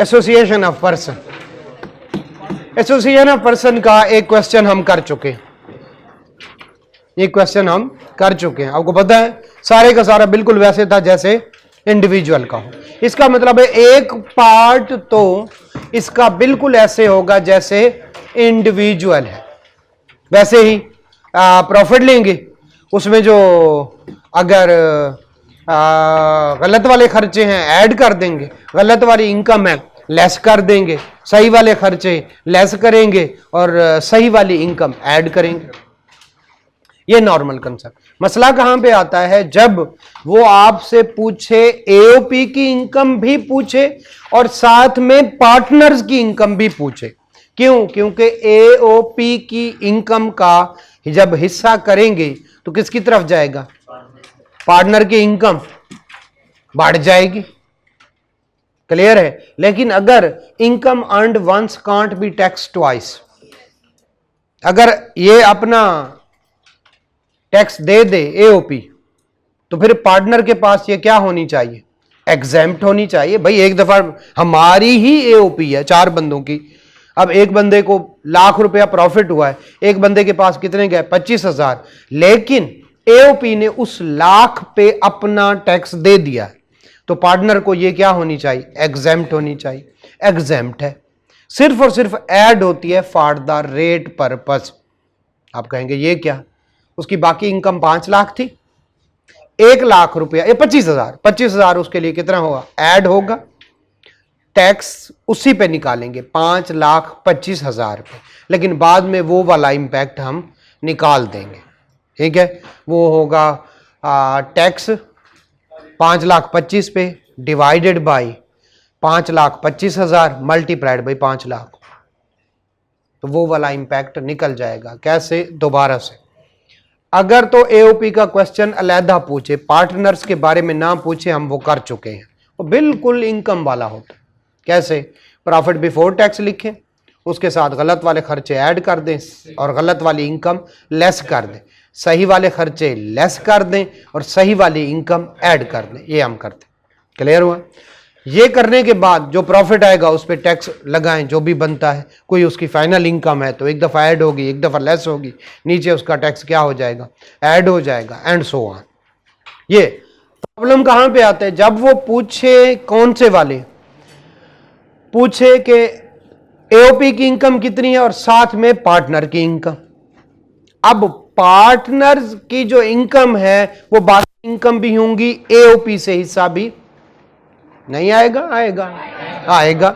Association of person, association of person का एक question हम कर चुके हैं, ये क्वेश्चन हम कर चुके हैं। आपको पता है सारे का सारा बिल्कुल वैसे था जैसे इंडिविजुअल का हो। इसका मतलब है एक पार्ट तो इसका बिल्कुल ऐसे होगा जैसे इंडिविजुअल है। वैसे ही प्रॉफिट लेंगे, उसमें जो अगर गलत वाले खर्चे हैं ऐड कर देंगे, गलत वाली इनकम है लेस कर देंगे, सही वाले खर्चे लेस करेंगे और सही वाली इनकम ऐड करेंगे। ये नॉर्मल कंसेप्ट। मसला कहां पे आता है, जब वो आपसे पूछे एओपी की इनकम भी पूछे और साथ में पार्टनर्स की इनकम भी पूछे। क्यों? क्योंकि एओपी की इनकम का जब हिस्सा करेंगे तो किसकी तरफ जाएगा? पार्टनर की इनकम बढ़ जाएगी। क्लियर है? लेकिन अगर income earned once can't be tax twice, अगर ये अपना टैक्स दे दे एओपी, तो फिर पार्टनर के पास ये क्या होनी चाहिए? एग्जेम्प्ट होनी चाहिए। भाई एक दफा हमारी ही एओपी है 4 बंदों की, अब एक बंदे को ₹1,00,000 प्रॉफिट हुआ है, एक बंदे के पास कितने गए? 25,000, लेकिन एओपी ने उस लाख पे अपना टैक्स दे दिया है, तो पार्टनर को ये क्या होनी चाहिए? एग्जेम्प्ट होनी चाहिए। एग्जेम्प्ट है, सिर्फ और सिर्फ ऐड होती है फॉर द रेट पर्पस। आप कहेंगे ये क्या? उसकी बाकी इनकम 5 लाख थी, ₹1,00,000 ये 25,000 उसके लिए कितना होगा? ऐड होगा, टैक्स उसी पे निकालेंगे 5,25,000 पे, लेकिन बाद में वो वाला इंपैक्ट हम निकाल देंगे। ठीक है? वो होगा टैक्स 5,25,000 पे divided by 5,25,000 multiplied by 5 lakh, तो वो वाला इंपैक्ट निकल जाएगा। कैसे? दोबारा से, अगर तो एओपी का क्वेश्चन अलहदा पूछे, पार्टनर्स के बारे में ना पूछे, हम वो कर चुके हैं, वो बिल्कुल इनकम वाला होता है। कैसे? प्रॉफिट बिफोर टैक्स लिखें, उसके साथ गलत वाले खर्चे ऐड कर दें और गलत वाली इनकम लेस कर दें, सही वाले खर्चे लेस कर दें और सही वाली इनकम ऐड कर दें। ये हम करते हैं। क्लियर हुआ? ये करने के बाद जो प्रॉफिट आएगा उस पर टैक्स लगाएं, जो भी बनता है। कोई उसकी फाइनल इनकम है तो एक दफ़ा ऐड होगी, एक दफ़ा लेस होगी, नीचे उसका टैक्स क्या हो जाएगा? ऐड हो जाएगा, एंड सो ऑन। ये प्रॉब्लम कहां पे आता है? जब वो पूछे, कौन से वाले पूछे कि एओपी की इनकम कितनी है और साथ में पार्टनर की इनकम। अब पार्टनर्स की जो इनकम है वो बाकी इनकम भी होंगी, एओपी से हिस्सा भी नहीं आएगा? आएगा, आएगा।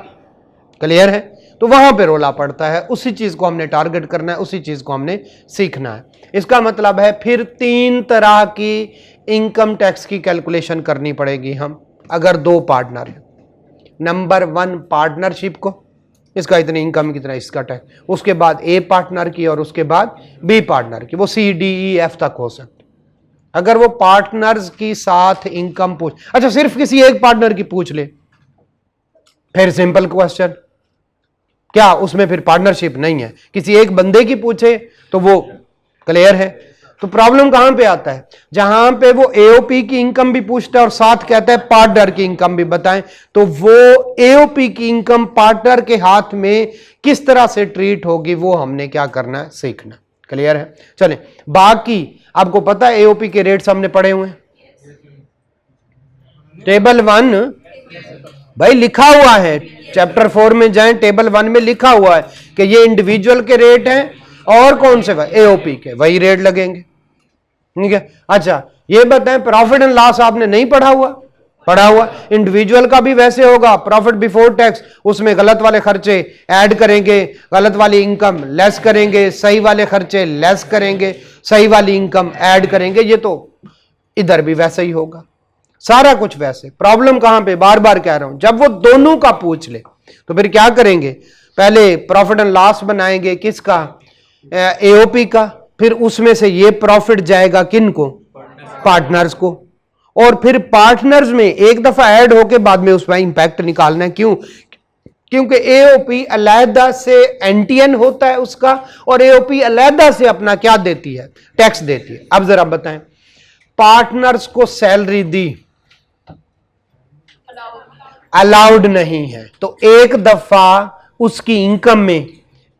क्लियर है? तो वहां पे रोला पड़ता है। उसी चीज को हमने टारगेट करना है, उसी चीज को हमने सीखना है। इसका मतलब है फिर 3 तरह की इनकम टैक्स की कैलकुलेशन करनी पड़ेगी हम, अगर 2 पार्टनर है। नंबर 1 पार्टनरशिप को, इसका इतनी इनकम कितना, इसका टैक्स, उसके बाद ए पार्टनर की और उसके बाद बी पार्टनर की, वो CDEF तक हो सकती। अगर वो पार्टनर्स की साथ इनकम पूछ, अच्छा सिर्फ किसी एक पार्टनर की पूछ ले, फिर सिंपल क्वेश्चन, क्या उसमें फिर पार्टनरशिप नहीं है? किसी एक बंदे की पूछे तो वो क्लियर है। तो प्रॉब्लम कहां पे आता है? जहां पे वो एओपी की इनकम भी पूछता है और साथ कहता है पार्टनर की इनकम भी बताएं, तो वो एओपी की इनकम पार्टनर के हाथ में किस तरह से ट्रीट होगी, वो हमने क्या करना है? सीखना। क्लियर है? चलें, बाकी आपको पता है एओपी के रेट्स हमने पढ़े हुए हैं। टेबल 1 भाई लिखा हुआ है, चैप्टर 4 में जाएं, टेबल 1 में लिखा हुआ है कि ये इंडिविजुअल के रेट हैं और कौन से? एओपी के, वही रेट लगेंगे। ठीक है? अच्छा ये बताएं, प्रॉफिट एंड लॉस आपने नहीं पढ़ा हुआ? पढ़ा हुआ। इंडिविजुअल का भी वैसे होगा, प्रॉफिट बिफोर टैक्स, उसमें गलत वाले खर्चे ऐड करेंगे, गलत वाली इनकम लेस करेंगे, सही वाले खर्चे लेस करेंगे, सही वाली इनकम ऐड करेंगे। ये तो इधर भी वैसे ही होगा, सारा कुछ वैसे। प्रॉब्लम कहां पे? बार बार कह रहा हूं, जब वो दोनों का पूछ ले तो फिर क्या करेंगे? पहले प्रॉफिट एंड लॉस बनाएंगे, किसका? एओपी का, फिर उसमें से ये प्रॉफिट जाएगा किनको? पार्टनर्स को, और फिर पार्टनर्स में एक दफा ऐड होके बाद में उसमें इंपैक्ट निकालना है। क्यों? क्योंकि एओपी अलहदा से एनटीएन होता है उसका, और एओपी अलहदा से अपना क्या देती है? टैक्स देती है। अब जरा बताएं, पार्टनर्स को सैलरी दी, अलाउड नहीं है, तो एक दफा उसकी इनकम में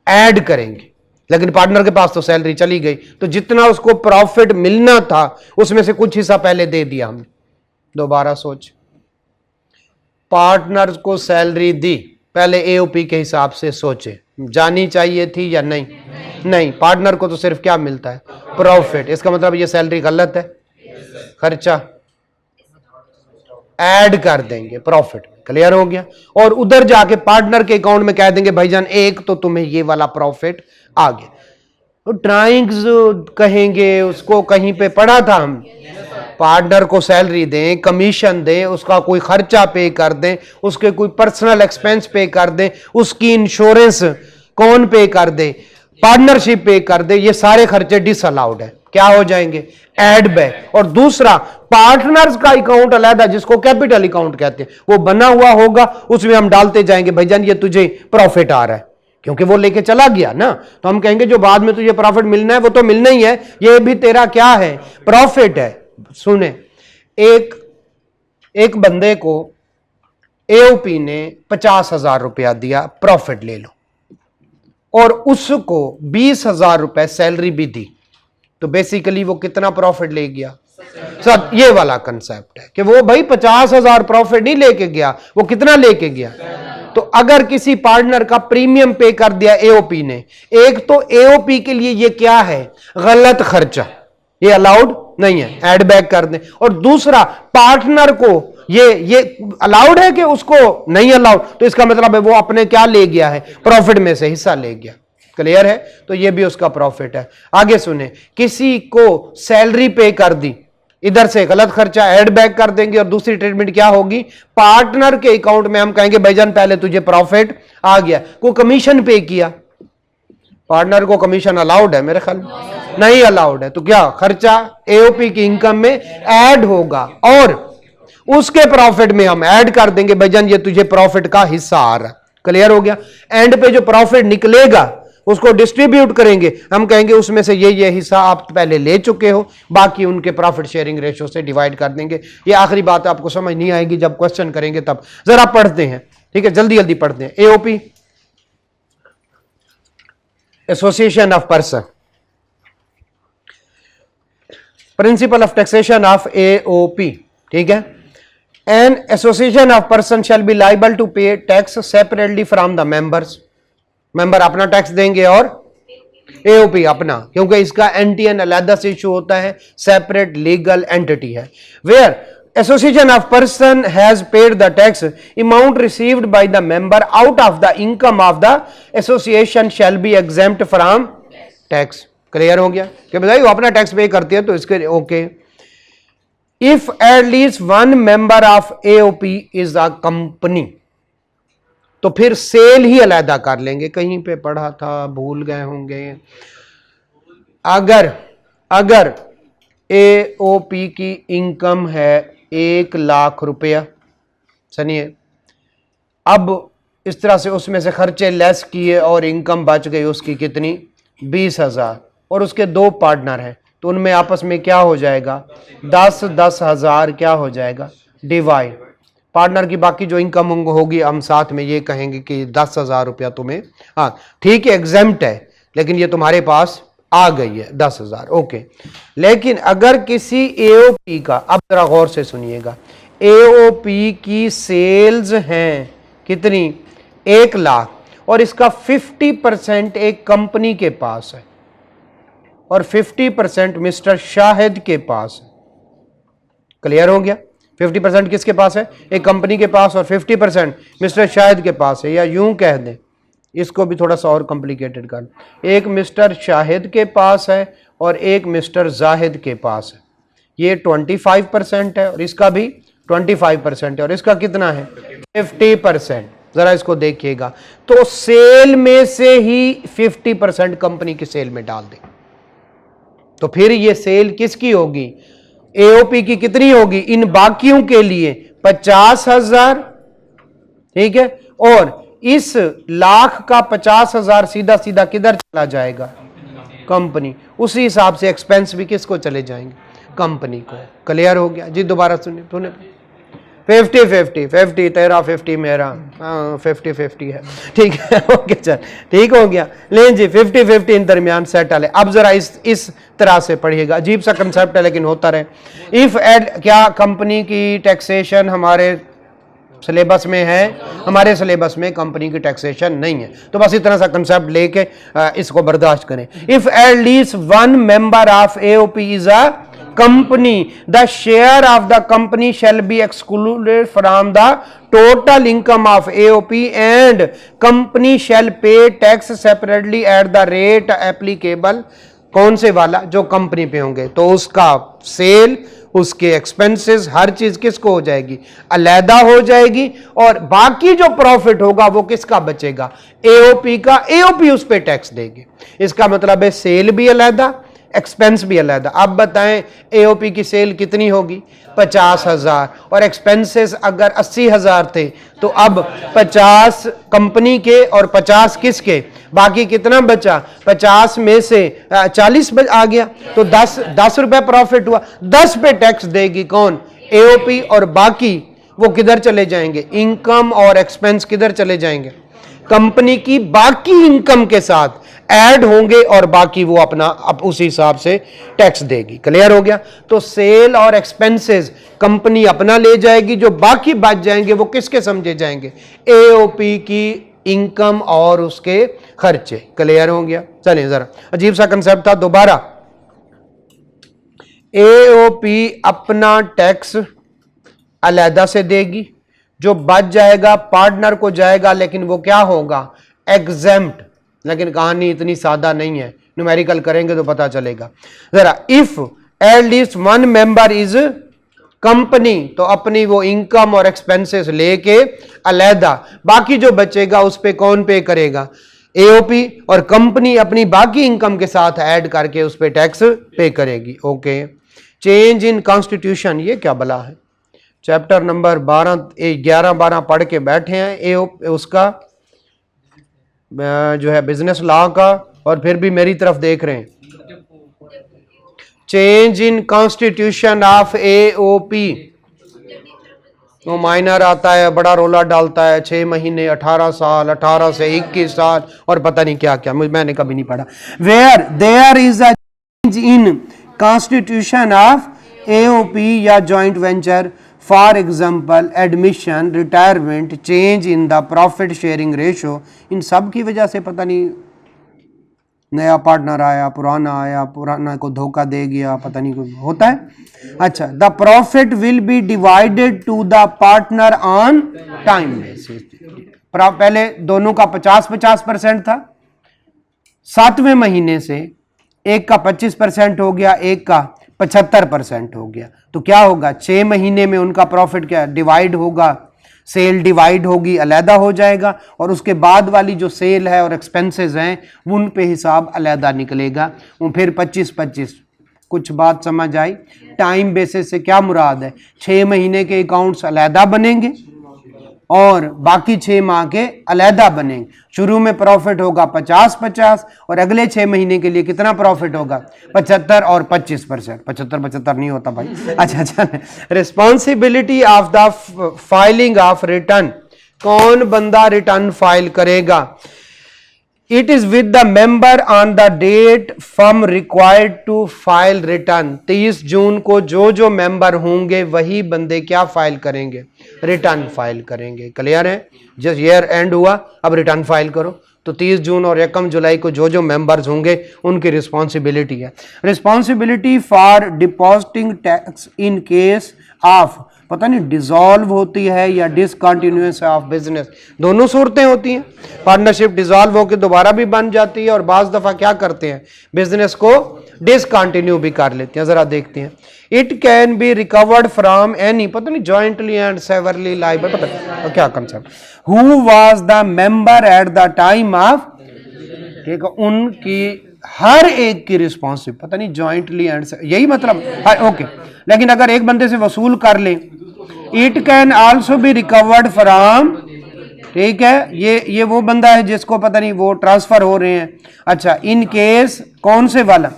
ऐड करेंगे। लेकिन पार्टनर के पास तो सैलरी चली गई, तो जितना उसको प्रॉफिट मिलना था उसमें से कुछ हिस्सा पहले दे दिया हमने। दोबारा सोच, पार्टनर को सैलरी दी, पहले एओपी के हिसाब से सोचे, जानी चाहिए थी या नहीं? नहीं। पार्टनर को तो सिर्फ क्या मिलता है? प्रॉफिट। इसका मतलब ये सैलरी गलत है, खर्चा ऐड कर देंगे प्रॉफिट में। क्लियर हो गया? और उधर जाके पार्टनर के अकाउंट में कह देंगे भाईजान एक तो तुम्हें ये वाला प्रॉफिट आ गया। तो ड्राइंग्स कहेंगे उसको, कहीं पे पढ़ा था हम, पार्टनर को सैलरी दें, कमीशन दें, उसका कोई खर्चा पे कर दें, उसके कोई पर्सनल एक्सपेंस पे कर दें, उसकी इंश्योरेंस कौन पे कर दे, पार्टनरशिप पे कर दे, ये सारे खर्चे डिसअलाउड है। क्या हो जाएंगे? Add back. और दूसरा, पार्टनर्स का अकाउंट अलग, जिसको कैपिटल अकाउंट कहते हैं, वो बना हुआ होगा, उसमें हम डालते जाएंगे भाईजान ये तुझे प्रॉफिट आ रहा है, क्योंकि वो लेके चला गया ना, तो हम कहेंगे जो बाद में तुझे प्रॉफिट मिलना है वो तो मिलना ही है, ये भी तेरा क्या है? प्रॉफिट है। सुने, एक बंदे को एओपी ने 50,000 रुपया दिया, प्रॉफिट ले लो, और उसको 20,000 रुपए सैलरी भी दी, तो बेसिकली वो कितना प्रॉफिट ले गया? सब ये वाला कंसेप्ट है कि वो भाई 50,000 प्रॉफिट नहीं लेके गया, वो कितना लेके गया? तो अगर किसी पार्टनर का प्रीमियम पे कर दिया एओपी ने, एक तो एओपी के लिए ये क्या है? गलत खर्चा, ये अलाउड नहीं है, ऐड बैक कर दें। और दूसरा, पार्टनर को ये अलाउड है कि उसको नहीं अलाउड, तो इसका मतलब है वो अपने क्या ले गया है? प्रॉफिट में से हिस्सा ले गया। क्लियर है? तो ये भी उसका प्रॉफिट है। आगे सुने, किसी को सैलरी पे कर दी, इधर से गलत खर्चा ऐड बैक कर देंगे, और दूसरी ट्रीटमेंट क्या होगी? पार्टनर के अकाउंट में हम कहेंगे भाईजान पहले तुझे प्रॉफिट आ गया, को कमीशन पे किया, पार्टनर को कमीशन अलाउड है? मेरे ख्याल नहीं अलाउड है, तो क्या खर्चा एओपी की इनकम में ऐड होगा, और उसके प्रॉफिट में हम ऐड कर देंगे भाईजान ये तुझे प्रॉफिट का हिस्सा आ रहा है। क्लियर हो गया? एंड पे जो प्रॉफिट निकलेगा उसको डिस्ट्रीब्यूट करेंगे, हम कहेंगे उसमें से ये हिस्सा आप पहले ले चुके हो, बाकी उनके प्रॉफिट शेयरिंग रेशियो से डिवाइड कर देंगे। ये आखिरी बात आपको समझ नहीं आएगी, जब क्वेश्चन करेंगे तब। जरा पढ़ते हैं, ठीक है, जल्दी जल्दी पढ़ते हैं। AOP, association of person, principle of taxation of AOP, ठीक है। An association of person shall be liable to pay tax separately from the members, member अपना टैक्स देंगे और एओपी अपना, क्योंकि इसका एनटीएन अलग से इशू होता है, सेपरेट लीगल एंटिटी है। Where association of person has paid the tax amount received by the member out of the income of the association shall be exempt from tax. Clear हो गया कि भाई वो अपना टैक्स पे करती है तो इसके okay. If at least one member of AOP is a company, तो फिर सेल ही अलहदा कर लेंगे, कहीं पे पढ़ा था भूल गए होंगे। अगर एओपी की इनकम है 1,00,000 रुपया, सुनिए, अब इस तरह से उसमें से खर्चे लेस किए और इनकम बच गई उसकी कितनी? 20,000, और उसके 2 पार्टनर हैं, तो उनमें आपस में क्या हो जाएगा? 10,000 क्या हो जाएगा? डिवाइड। पार्टनर की बाकी जो इनकम होगी हम साथ में ये कहेंगे कि 10,000 रुपया तुम्हें, हाँ ठीक है, एग्जेम्प्ट है, लेकिन ये तुम्हारे पास आ गई है 10,000, ओके। लेकिन अगर किसी एओपी का, अब जरा गौर से सुनिएगा, एओपी की सेल्स हैं कितनी? 1,00,000, और इसका 50% एक कंपनी के पास है और 50% मिस्टर शाहिद के पास है। क्लियर हो गया? 50% किसके पास है? एक कंपनी के पास, और 50% मिस्टर शाहिद के पास है। या यूं कह दें, इसको भी थोड़ा सा और कॉम्प्लिकेटेड कर, एक मिस्टर शाहिद के पास है और एक मिस्टर जाहिद के पास है। ये 25% है और इसका भी 25% है, और इसका कितना है? 50%। जरा इसको देखिएगा, तो सेल में से ही 50% कंपनी की सेल में डाल दें, तो फिर ये सेल किसकी होगी? एओपी की कितनी होगी? इन बाकियों के लिए 50,000, ठीक है, और इस 1,00,000 का 50,000 सीधा सीधा किधर चला जाएगा? कंपनी। उसी हिसाब से एक्सपेंस भी किसको चले जाएंगे? कंपनी को। क्लियर हो गया जी? दोबारा सुनिए, 50-50, 50 तेरा 50 मेरा, 50-50 है, ठीक है। ओके चल, ठीक हो गया। लें जी 50-50 इन दरमियान सेटल है। अब जरा इस तरह से पढ़िएगा, अजीब सा कंसेप्ट है लेकिन होता रहे। इफ एड, क्या कंपनी की टैक्सेशन हमारे सिलेबस में है? हमारे सिलेबस में कंपनी की टैक्सेशन नहीं है, तो बस इतना सा कंसेप्ट लेके इसको बर्दाश्त करें। If at least one member of AOP is a company, the share of the company shall be excluded from the total income of AOP and company shall pay tax separately at the rate applicable। कौन से वाला? जो company पे होंगे, तो उसका cell, उसके expenses, हर चीज किसको हो जाएगी? अलहदा हो जाएगी। और बाकी जो प्रॉफिट होगा वो किसका बचेगा? एओपी का। एओपी उस पे टैक्स देगी। इसका मतलब है सेल भी अलहदा, एक्सपेंस भी अलग। अब बताएं एओपी की सेल कितनी होगी? 50,000, और एक्सपेंसेस अगर 80,000 थे, तो अब 50 कंपनी के और 50 किसके? बाकी कितना बचा? 50 में से 40 आ गया, तो 10 रुपए प्रॉफिट हुआ। 10 पे टैक्स देगी कौन? एओपी। और बाकी वो किधर चले जाएंगे? इनकम और एक्सपेंस किधर चले जाएंगे? कंपनी की बाकी इनकम के साथ ऐड होंगे और बाकी वो अपना उस हिसाब से टैक्स देगी। क्लियर हो गया? तो सेल और एक्सपेंसेस कंपनी अपना ले जाएगी, जो बाकी बच जाएंगे वो किसके समझे जाएंगे? एओपी की इनकम और उसके खर्चे। क्लियर हो गया? चलिए जरा, अजीब सा कंसेप्ट था। दोबारा, एओपी अपना टैक्स अलहदा से देगी, जो बच जाएगा पार्टनर को जाएगा, लेकिन वो क्या होगा? एग्जेम्प्ट। लेकिन कहानी इतनी सादा नहीं है, न्यूमेरिकल करेंगे तो पता चलेगा। जरा, if at least one member is company, तो अपनी वो इनकम और एक्सपेंसेस लेके अलहदा, बाकी जो बचेगा उस पे कौन पे करेगा? एओपी। और कंपनी अपनी बाकी इनकम के साथ ऐड करके उस पे टैक्स पे करेगी। ओके। चेंज इन कॉन्स्टिट्यूशन, ये क्या बला है? चैप्टर नंबर 11-12 पढ़ के बैठे हैं उसका जो है बिजनेस लॉ का, और फिर भी मेरी तरफ देख रहे हैं। Change in constitution of AOP, वो माइनर आता है, बड़ा रोला डालता है, 6 महीने, 18 साल, 18 से 21 साल, और पता नहीं क्या क्या, मैंने कभी नहीं पढ़ा। Where there is a change in constitution of AOP या joint venture, for example admission, retirement, change in the profit sharing ratio, इन सब की वजह से पता नहीं नया पार्टनर आया, पुराना को धोखा दे गया, पता नहीं कुछ होता है। अच्छा, the profit will be divided to the partner on time basis. पहले दोनों का 50-50% था, 7वें महीने से एक का 25% हो गया, एक का 75% हो गया, तो क्या होगा? 6 महीने में उनका प्रॉफिट क्या डिवाइड होगा? सेल डिवाइड होगी, अलहदा हो जाएगा, और उसके बाद वाली जो सेल है और एक्सपेंसेस हैं उन पे हिसाब अलहदा निकलेगा। वो फिर 25-25। कुछ बात समझ आई? टाइम बेसिस से क्या मुराद है? 6 महीने के अकाउंट्स अलहदा बनेंगे और बाकी 6 माह के अलहदा बनेंगे। शुरू में प्रॉफिट होगा 50-50, और अगले 6 महीने के लिए कितना प्रॉफिट होगा? 75 और 25%। 75 नहीं होता भाई। अच्छा। Responsibility of the filing of return, कौन बंदा रिटर्न फाइल करेगा? It is with the member on the date firm required to file return. 30 जून को जो मेंबर होंगे वही बंदे क्या फाइल करेंगे? रिटर्न फाइल करेंगे। क्लियर है? जस्ट ईयर एंड हुआ, अब रिटर्न फाइल करो। तो 30 जून और 1 जुलाई को जो मेंबर्स होंगे उनकी रिस्पॉन्सिबिलिटी है। Responsibility for depositing tax in case of, पता नहीं डिसॉल्व होती है या डिसकंटिन्यूएंस ऑफ बिजनेस, दोनों सूरतें होती हैं। पार्टनरशिप डिसॉल्व होकर दोबारा भी बन जाती है, और बाज दफा क्या करते हैं? बिजनेस को डिसकंटिन्यू भी कर लेते हैं। जरा देखते हैं। It can be recovered from any, पता नहीं जॉइंटली एंड सेवरली लाइबल, पता नहीं क्या concept, who was the member at the time of, ठीक है, उनकी हर एक की रिस्पॉन्सिब, पता नहीं जॉइंटली एंड, यही मतलब। ओके, लेकिन अगर एक बंदे से वसूल कर ले, it can also be recovered from, ठीक है, ये वो बंदा है जिसको पता नहीं वो ट्रांसफर हो रहे हैं। अच्छा, इन केस कौन से वाला?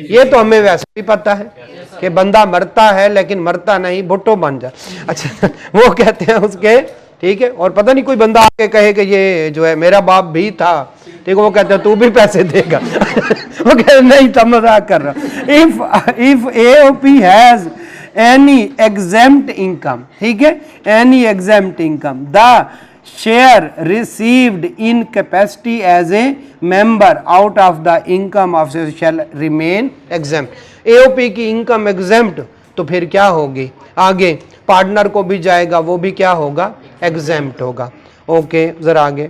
ये तो हमें वैसे भी पता है कि बंदा मरता है लेकिन मरता नहीं, भुट्टो बन जा। अच्छा वो कहते हैं उसके, ठीक है। और पता नहीं कोई बंदा आके कहे कि ये जो है मेरा बाप भी था, ठीक है, वो कहते हैं तू भी पैसे देगा। वो कहते नहीं तो मजाक कर रहा। If AOP has any exempt income, ठीक है, any exempt income, the share received in capacity as a member out of the income of shall remain exempt. AOP की इनकम एग्जेम्प्ट तो फिर क्या होगी, आगे पार्टनर को भी जाएगा, वो भी क्या होगा, एग्जेम्प्ट होगा। ओके, जरा आगे।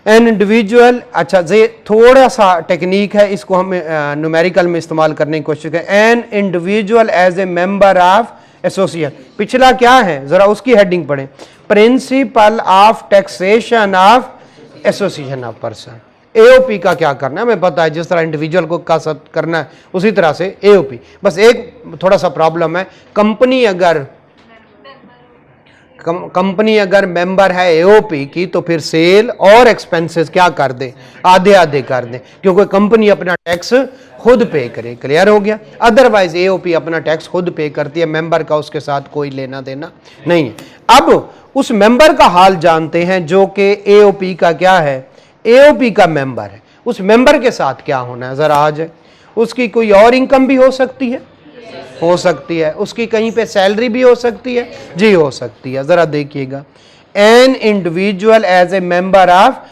एन इंडिविजुअल, अच्छा ये थोड़ा सा टेक्निक है, इसको हम न्यूमेरिकल में इस्तेमाल करने की कोशिश करें। An individual as a member of association, पिछला क्या है जरा उसकी हेडिंग पढ़ें, principle of taxation of association of person. AOP का क्या करना है हमें पता है, जिस तरह इंडिविजुअल को का साथ करना है उसी तरह से एओपी। बस एक थोड़ा सा प्रॉब्लम है, कंपनी अगर मेंबर है एओपी की तो फिर सेल और एक्सपेंसेस क्या कर दे, आधे आधे कर दे, क्योंकि कंपनी अपना टैक्स खुद पे करे। क्लियर हो गया? अदरवाइज एओपी अपना टैक्स खुद पे करती है, मेंबर का उसके साथ कोई लेना देना नहीं है। अब उस मेंबर का हाल जानते हैं जो कि एओपी का क्या है, एओपी का मेंबर है। उस मेंबर के साथ क्या होना है जरा आज, उसकी कोई और इनकम भी हो सकती है, हो सकती है, उसकी कहीं पे सैलरी भी हो सकती है, जी हो सकती है। जरा देखिएगा, an individual as a member of,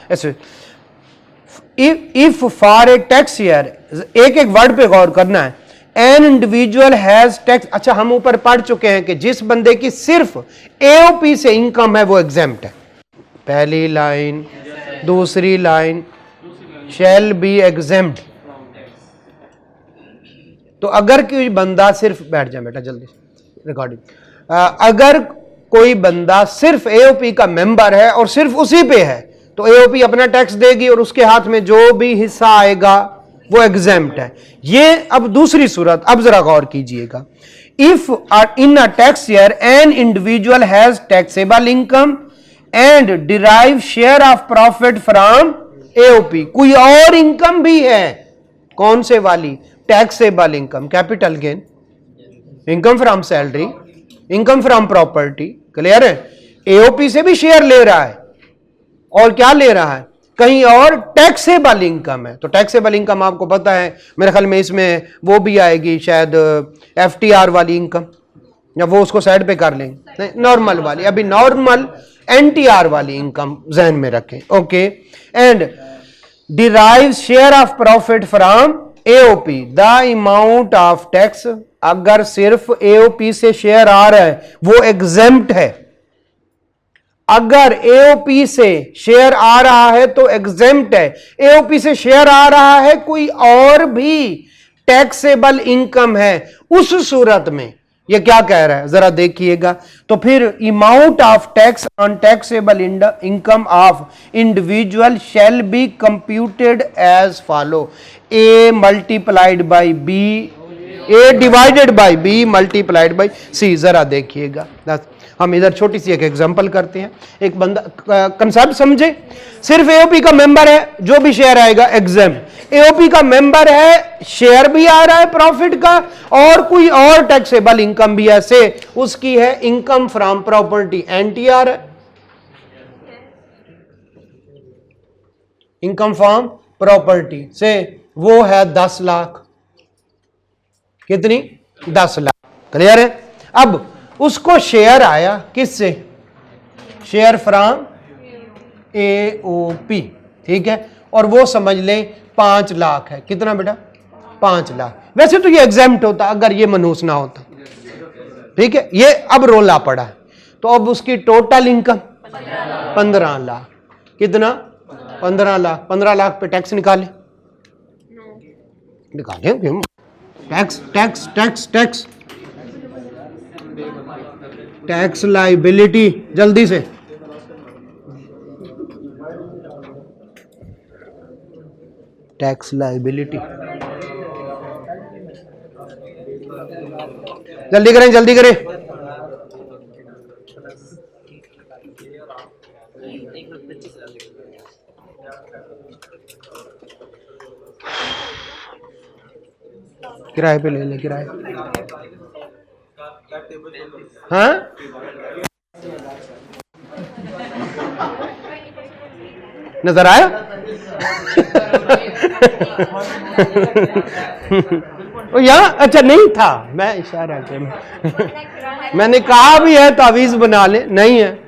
if for a tax year, एक एक वर्ड पे गौर करना है, एन इंडिविजुअल हैज टैक्स। अच्छा हम ऊपर पढ़ चुके हैं कि जिस बंदे की सिर्फ एओपी से इनकम है वो एग्जेम्प्ट है। पहली लाइन, दूसरी लाइन, शैल बी एग्जेम्प्ट। तो अगर कोई बंदा सिर्फ, बैठ जाए बेटा जल्दी रिकॉर्डिंग, अगर कोई बंदा सिर्फ एओपी का मेंबर है और सिर्फ उसी पे है तो एओपी अपना टैक्स देगी और उसके हाथ में जो भी हिस्सा आएगा वो एग्जेम्प्ट है। ये अब दूसरी सूरत, अब जरा गौर कीजिएगा, if in a tax year an individual has taxable income and derive share of profit from AOP, कोई और इनकम भी है, कौन से वाली, taxable income, capital gain, income from salary, income from property. Clear है? एओपी से भी शेयर ले रहा है और क्या ले रहा है, कहीं और टैक्सेबल इनकम है। तो टैक्सेबल इनकम आपको पता है, मेरे ख्याल में इसमें वो भी आएगी शायद एफटीआर वाली इनकम, या वो उसको साइड पे कर लेंगे, नॉर्मल वाली, अभी नॉर्मल एनटीआर वाली इनकम जहन में रखें। Okay, and derive share of profit from AOP, the amount of tax, अगर सिर्फ एओपी से शेयर आ रहा है वो एग्जेम्प्ट है, अगर एओपी से शेयर आ रहा है तो एग्जेम्प्ट है। एओपी से शेयर आ रहा है कोई और भी टैक्सेबल इनकम है, उस सूरत में ये क्या कह रहा है जरा देखिएगा। तो फिर amount of tax on taxable income of individual shall be computed as follow, A multiplied by B, A divided by B multiplied by C. जरा देखिएगा, हम इधर छोटी सी एक एग्जांपल करते हैं, एक बंदा, कंसेप्ट समझे, सिर्फ एओपी का मेंबर है, जो भी शेयर आएगा एग्जेम्प्ट। एओपी का मेंबर है, शेयर भी आ रहा है प्रॉफिट का और कोई और टैक्सेबल इनकम भी ऐसे उसकी है, इनकम फ्रॉम प्रॉपर्टी, एनटीआर है, इनकम फ्रॉम प्रॉपर्टी से वो है 10 लाख, कितनी, 10 लाख। क्लियर है? अब उसको शेयर आया किससे, शेयर फ्रॉम एओपी, ठीक है, और वो समझ लें 5 लाख है, कितना बेटा, 5 लाख। वैसे तो ये एग्जेम्प्ट होता अगर ये मनहूस ना होता, ठीक है, ये अब रोला पड़ा है। तो अब उसकी टोटल इनकम 15 लाख, कितना, 15 लाख। 15 लाख पे टैक्स निकाले, tax tax tax tax tax liability, जल्दी से, टैक्स लाइबिलिटी, जल्दी करें जल्दी करें। किराए पे ले ले, किराए। हाँ नजर आया? वो यहाँ अच्छा नहीं था, मैं इशारा किया। मैंने कहा भी है तावीज बना ले, नहीं है,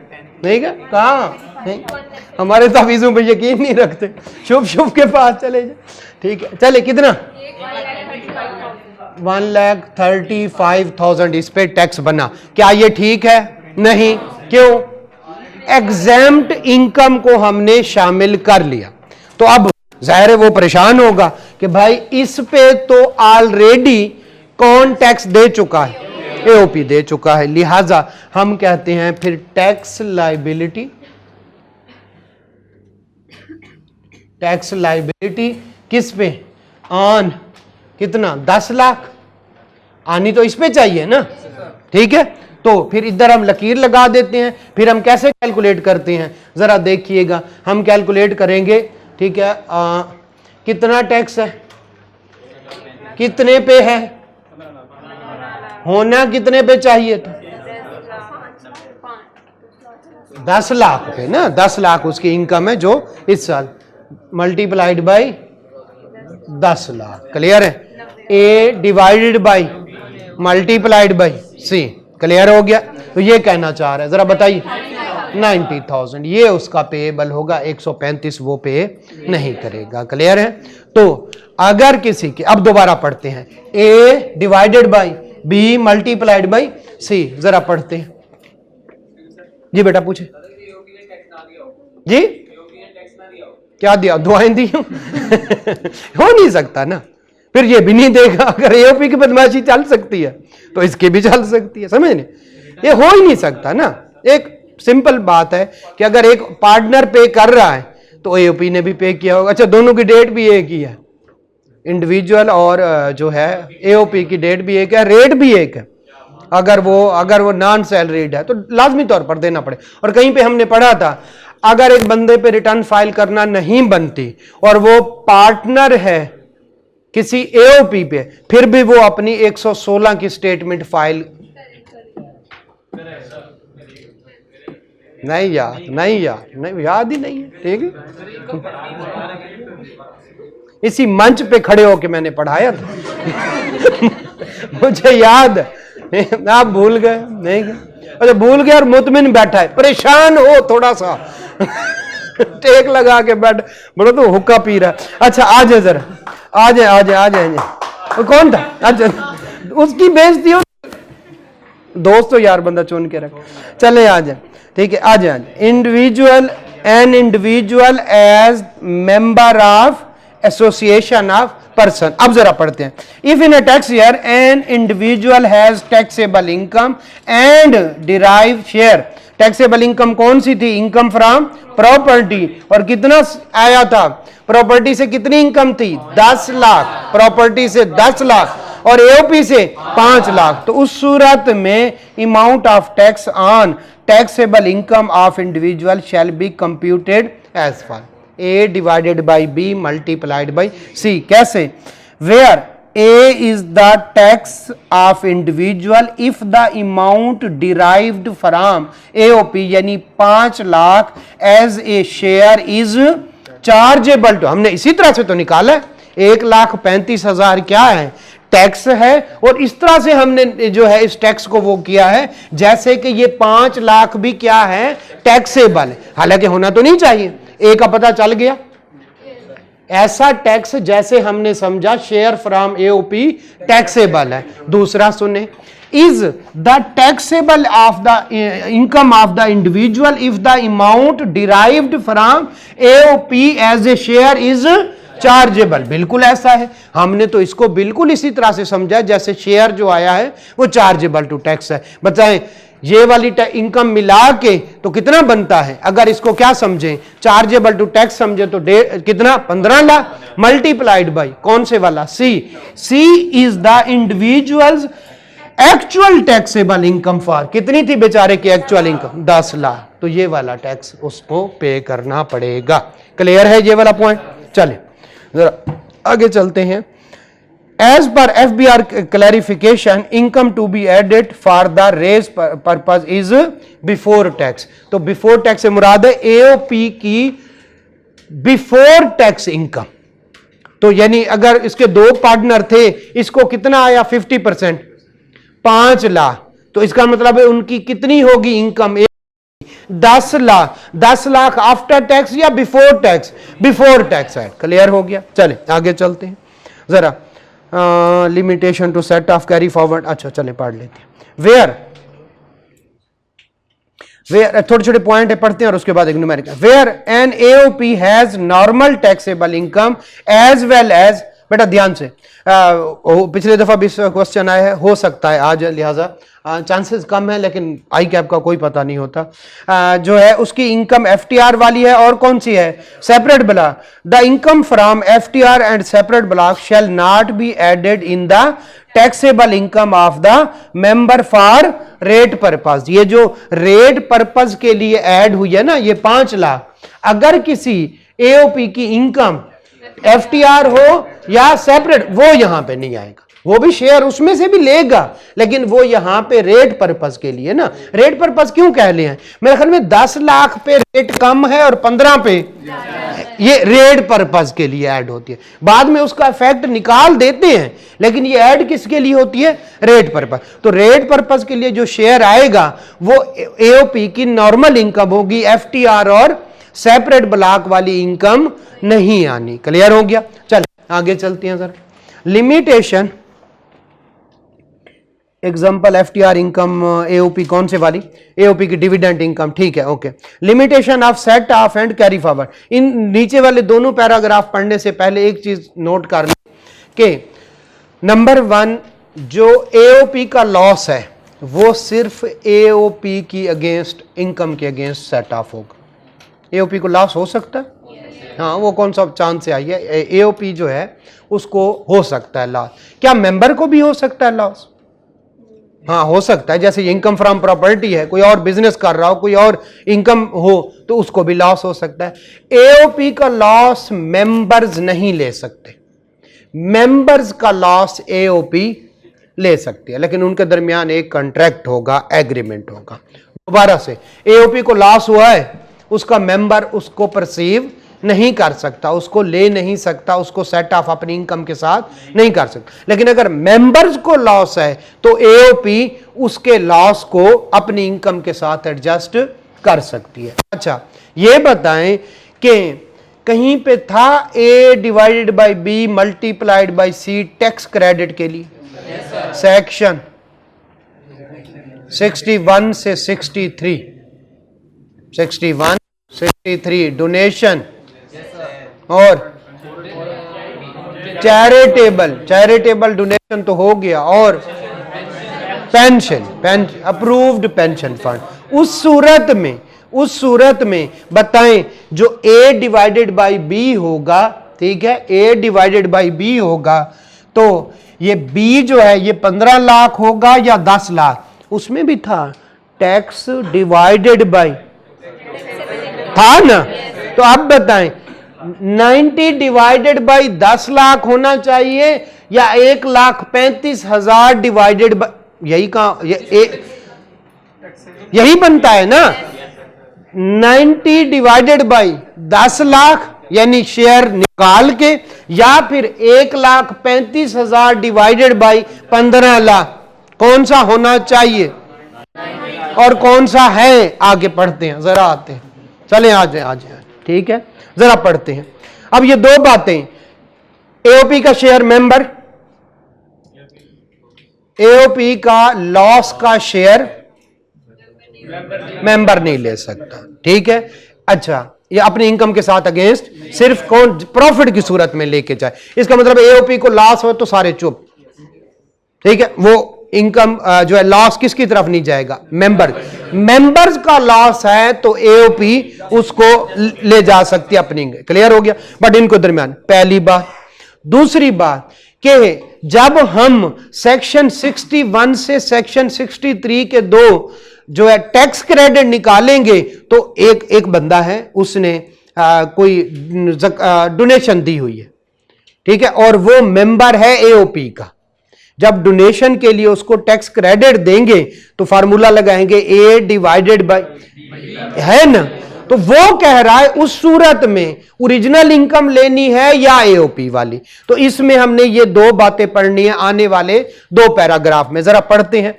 नहीं क्या कहा नहीं, हमारे तावीजों पे यकीन नहीं रखते, शुभ शुभ के पास चले जाए। ठीक है चले, कितना 1,35,000 इस पे टैक्स बना। क्या ये ठीक है? नहीं। क्यों? एग्जैम्प्ट इनकम को हमने शामिल कर लिया, तो अब जाहिर है वो परेशान होगा कि भाई इस पे तो ऑलरेडी कौन टैक्स दे चुका है? एओपी दे चुका है। लिहाजा हम कहते हैं फिर टैक्स लायबिलिटी, टैक्स लायबिलिटी किस पे? ऑन कितना? 10 लाख। आनी तो इस पे चाहिए ना, ठीक है। तो फिर इधर हम लकीर लगा देते हैं। फिर हम कैसे कैलकुलेट करते हैं जरा देखिएगा। हम कैलकुलेट करेंगे, ठीक है, कितना टैक्स है, कितने पे है, होना कितने पे चाहिए था? 10 लाख पे ना, 10 लाख उसकी इनकम है जो इस साल, मल्टीप्लाइड बाई 10 लाख। क्लियर है? A divided by multiplied by C. Clear हो गया? तो ये कहना चाह रहा है, जरा बताइए 90,000 ये उसका पेएबल होगा, 135 वो पे नहीं करेगा। क्लियर है? तो अगर किसी के, अब दोबारा पढ़ते हैं, A divided by B multiplied by C, जरा पढ़ते हैं जी। बेटा पूछे जी, क्या दिया? दुआएं दी हो नहीं सकता ना, फिर ये भी नहीं देगा। अगर एओपी की बदमाशी चल सकती है तो इसकी भी चल सकती है, समझ नहीं? ये हो ही नहीं सकता ना। एक सिंपल बात है कि अगर एक पार्टनर पे कर रहा है तो एओपी ने भी पे किया होगा। अच्छा, दोनों की डेट भी एक ही है, इंडिविजुअल और जो है एओपी की डेट भी एक है, रेट भी एक है। अगर वो नॉन सैलरीड है तो लाजमी तौर पर देना पड़े। और कहीं पे हमने पढ़ा था, अगर एक बंदे पे रिटर्न फाइल करना नहीं बनती और वो पार्टनर है किसी एओपी पे, फिर भी वो अपनी 116 की स्टेटमेंट फाइल नहीं याद ही नहीं है। ठीक है, इसी मंच पे खड़े होके मैंने पढ़ाया था मुझे याद है, आप भूल गए? नहीं गए? अच्छा, भूल गए और मुतमिन बैठा है, परेशान हो थोड़ा सा टेक लगा के बैठ, बोलो तो हुक्का पी रहा है। अच्छा आ जाए जरा, आ जाए। वो कौन था? अच्छा, उसकी बेइज्जती हो, दोस्त तो यार बंदा चुन के रख। चले आ जाए, ठीक है, आ जाए। Individual, an individual as member of association of person. अब जरा पढ़ते हैं। If in a tax year an individual has taxable income and derive share. Taxable income कौन सी थी? Income from property. और कितना आया था? प्रॉपर्टी से कितनी इनकम थी? 10 लाख। प्रॉपर्टी से 10 लाख और एओपी से 5 लाख। तो उस सूरत में amount of tax on taxable income of individual shall be computed as for A divided by B multiplied by C. कैसे? Where A is the tax of individual if the amount derived from AOP, यानी 5 lakh as A share is chargeable to. हमने इसी तरह से तो निकाला है, 1,35,000 क्या है? टैक्स है। और इस तरह से हमने जो है इस टैक्स को वो किया है जैसे कि ये 5 लाख भी क्या है? टैक्सेबल है। हालांकि होना तो नहीं चाहिए, ए का पता चल गया। ऐसा टैक्स जैसे हमने समझा शेयर फ्रॉम एओपी टैक्सेबल है। दूसरा सुने, is the taxable of the income of the individual if the amount derived from AOP as A share is chargeable. बिल्कुल ऐसा है, हमने तो इसको बिल्कुल इसी तरह से समझा जैसे शेयर जो आया है वो चार्जेबल टू टैक्स है। बताएं ये वाली इनकम मिला के तो कितना बनता है? अगर इसको क्या समझें, चार्जेबल टू टैक्स समझे तो कितना? 15 लाख मल्टीप्लाइड बाई कौन से वाला? C is the individual's actual taxable income for, कितनी थी बेचारे की एक्चुअल इनकम? 10 लाख। तो ये वाला टैक्स उसको पे करना पड़ेगा। क्लियर है ये वाला पॉइंट? चले जरा आगे चलते हैं। As per FBR clarification, income to be added for the raise purpose is before tax. तो before tax से मुराद है AOP की बिफोर टैक्स इनकम। तो यानी अगर इसके दो पार्टनर थे, इसको कितना आया 50%, 5 लाख, तो इसका मतलब है उनकी कितनी होगी income 10 lakh. 10 lakh after tax या बिफोर टैक्स? बिफोर टैक्स है। क्लियर हो गया? चले आगे चलते हैं जरा। Limitation to set off carry forward, अच्छा चले पढ़ लेते हैं। वेयर छोटे छोटे पॉइंट है, पढ़ते हैं और उसके बाद एक numerical. Where an AOP has normal taxable income as well as, बेटा ध्यान से, पिछले दफा भी क्वेश्चन आया है, हो सकता है आज, लिहाजा चांसेस कम है, लेकिन आई कैप का कोई पता नहीं होता। जो है उसकी इनकम एफटीआर वाली है और कौन सी है? Separate block. The income from FTR and separate block shall not be added in the taxable income of the member for rate purpose. ये जो रेट पर्पज के लिए ऐड हुई है ना, ये 5 लाख, अगर किसी एओपी की इनकम एफटीआर हो या सेपरेट, वो यहां पे नहीं आएगा। वो भी शेयर उसमें से भी लेगा, लेकिन वो यहां पे रेट पर्पस के लिए ना। रेट पर्पस क्यों कह लिए हैं? मेरे ख्याल में 10 लाख पे रेट कम है और 15 पे ये रेट पर्पस के लिए ऐड होती है। बाद में उसका इफेक्ट निकाल देते हैं, लेकिन ये ऐड किसके लिए होती है? Rate purpose. तो रेट पर्पस के लिए जो शेयर आएगा वो एओपी की नॉर्मल इनकम होगी, एफटीआर और सेपरेट ब्लॉक वाली इनकम नहीं आनी। क्लियर हो गया? चल आगे चलते हैं जरा। Limitation example FTR income, AOP कौन से वाली? एओपी की डिविडेंड इनकम, ठीक है, okay. Limitation of set off and carry forward. इन नीचे वाले दोनों पैराग्राफ पढ़ने से पहले एक चीज नोट कर लें कि नंबर 1, जो एओपी का लॉस है वो सिर्फ एओपी की अगेंस्ट इनकम के अगेंस्ट सेट ऑफ होगा। एओपी को लॉस हो सकता है, हाँ, वो कौन सा चांस से आई है? एओपी जो है उसको हो सकता है लॉस। क्या मेंबर को भी हो सकता है लॉस? हाँ, हो सकता है। जैसे इनकम फ्रॉम प्रॉपर्टी है, कोई और बिजनेस कर रहा हो, कोई और इनकम हो, तो उसको भी लॉस हो सकता है। एओपी का लॉस मेंबर्स नहीं ले सकते। मेंबर्स का लॉस एओपी ले सकती है, लेकिन उनके दरमियान एक कॉन्ट्रैक्ट होगा, एग्रीमेंट होगा। दोबारा से, एओपी को लॉस हुआ है, उसका मेंबर उसको परसीव नहीं कर सकता, उसको ले नहीं सकता, उसको सेट ऑफ अपनी इनकम के साथ नहीं कर सकता। लेकिन अगर मेंबर्स को लॉस है तो एओपी उसके लॉस को अपनी इनकम के साथ एडजस्ट कर सकती है। अच्छा, ये बताएं कि कहीं पे था A divided by B multiplied by C tax credit के लिए? सेक्शन 61 से 63, 61, 63 डोनेशन और चैरिटेबल डोनेशन तो हो गया, और पेंशन, अप्रूव्ड पेंशन फंड। उस सूरत में बताएं जो ए डिवाइडेड बाई बी होगा, ठीक है, ए डिवाइडेड बाई बी होगा, तो ये बी जो है ये 15 लाख होगा या 10 लाख? उसमें भी था टैक्स डिवाइडेड बाई, था ना? तो अब बताएं 90 डिवाइडेड बाई 10 लाख होना चाहिए या 1,35,000 डिवाइडेड बाई, यही कहां यही बनता है ना? 90 डिवाइडेड बाई 10 लाख यानी शेयर निकाल के, या फिर 1,35,000 डिवाइडेड बाई 15 लाख, कौन सा होना चाहिए और कौन सा है? आगे पढ़ते हैं, जरा आते हैं, चले आज, ठीक है, जरा पढ़ते हैं। अब ये दो बातें, एओपी का शेयर मेंबर, एओपी का लॉस का शेयर मेंबर नहीं ले सकता, ठीक है। अच्छा, ये अपनी इनकम के साथ अगेंस्ट सिर्फ कौन? प्रॉफिट की सूरत में लेके जाए। इसका मतलब एओपी को लॉस हो तो सारे चुप, ठीक है। वो इनकम जो है लॉस किसकी तरफ नहीं जाएगा? मेंबर्स का लॉस है तो एओपी उसको ले जा सकती है अपनी। क्लियर हो गया? बट इनको दरमियान पहली बात। दूसरी बात कि जब हम सेक्शन 61 से सेक्शन 63 के दो जो है टैक्स क्रेडिट निकालेंगे, तो एक बंदा है, उसने कोई डोनेशन दी हुई है, ठीक है, और वो मेंबर है एओपी का। जब डोनेशन के लिए उसको टैक्स क्रेडिट देंगे तो फार्मूला लगाएंगे ए डिवाइडेड बाय, है ना। तो वो कह रहा है उस सूरत में ओरिजिनल इनकम लेनी है या एओपी वाली। तो इसमें हमने ये दो बातें पढ़नी है आने वाले दो पैराग्राफ में। जरा पढ़ते हैं।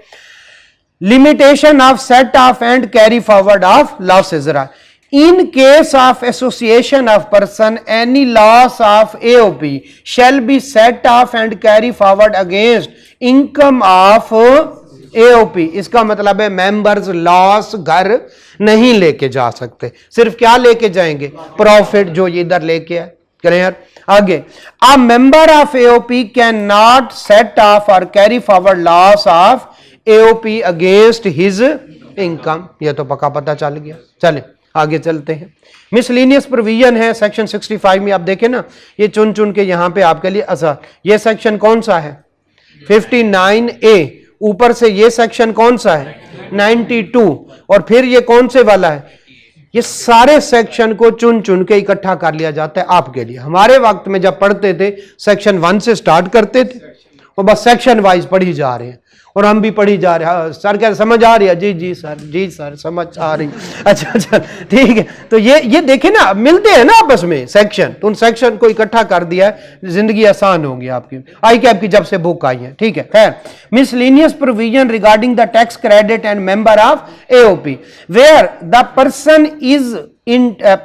Limitation of set off and carry forward of losses. जरा in case of association of person any loss of AOP shall be set off and carry forward against income of AOP. इसका मतलब है members loss घर नहीं लेके जा सकते, सिर्फ क्या लेके जाएंगे, प्रॉफिट जो इधर लेके आए। क्लियर। आगे, a member of AOP can not set off और carry forward loss of AOP against his income. यह तो पक्का पता चल गया। चले आगे चलते हैं। मिसलिनियस प्रोविजन है सेक्शन 65 में। आप देखें ना, ये चुन चुन के यहां पे आपके लिए अच्छा, ये सेक्शन कौन सा है 59A। ऊपर से ये सेक्शन कौन सा है 92, और फिर ये कौन से वाला है। ये सारे सेक्शन को चुन चुन के इकट्ठा कर लिया जाता है आपके लिए। हमारे वक्त में जब पढ़ते थे सेक्शन 1 से स्टार्ट करते थे और बस सेक्शन वाइज पढ़ी जा रहे हैं, और हम भी पढ़ी जा रहे हैं। सर क्या समझ आ रही है? जी जी सर, जी सर समझ आ रही। अच्छा अच्छा ठीक है। तो ये देखे ना, मिलते हैं ना आपस में सेक्शन, तो उन सेक्शन को इकट्ठा कर दिया है, जिंदगी आसान होगी आपकी। आई कैप की जब से बुक आई है, ठीक है। खैर, miscellaneous provision regarding the tax credit and member of AOP where the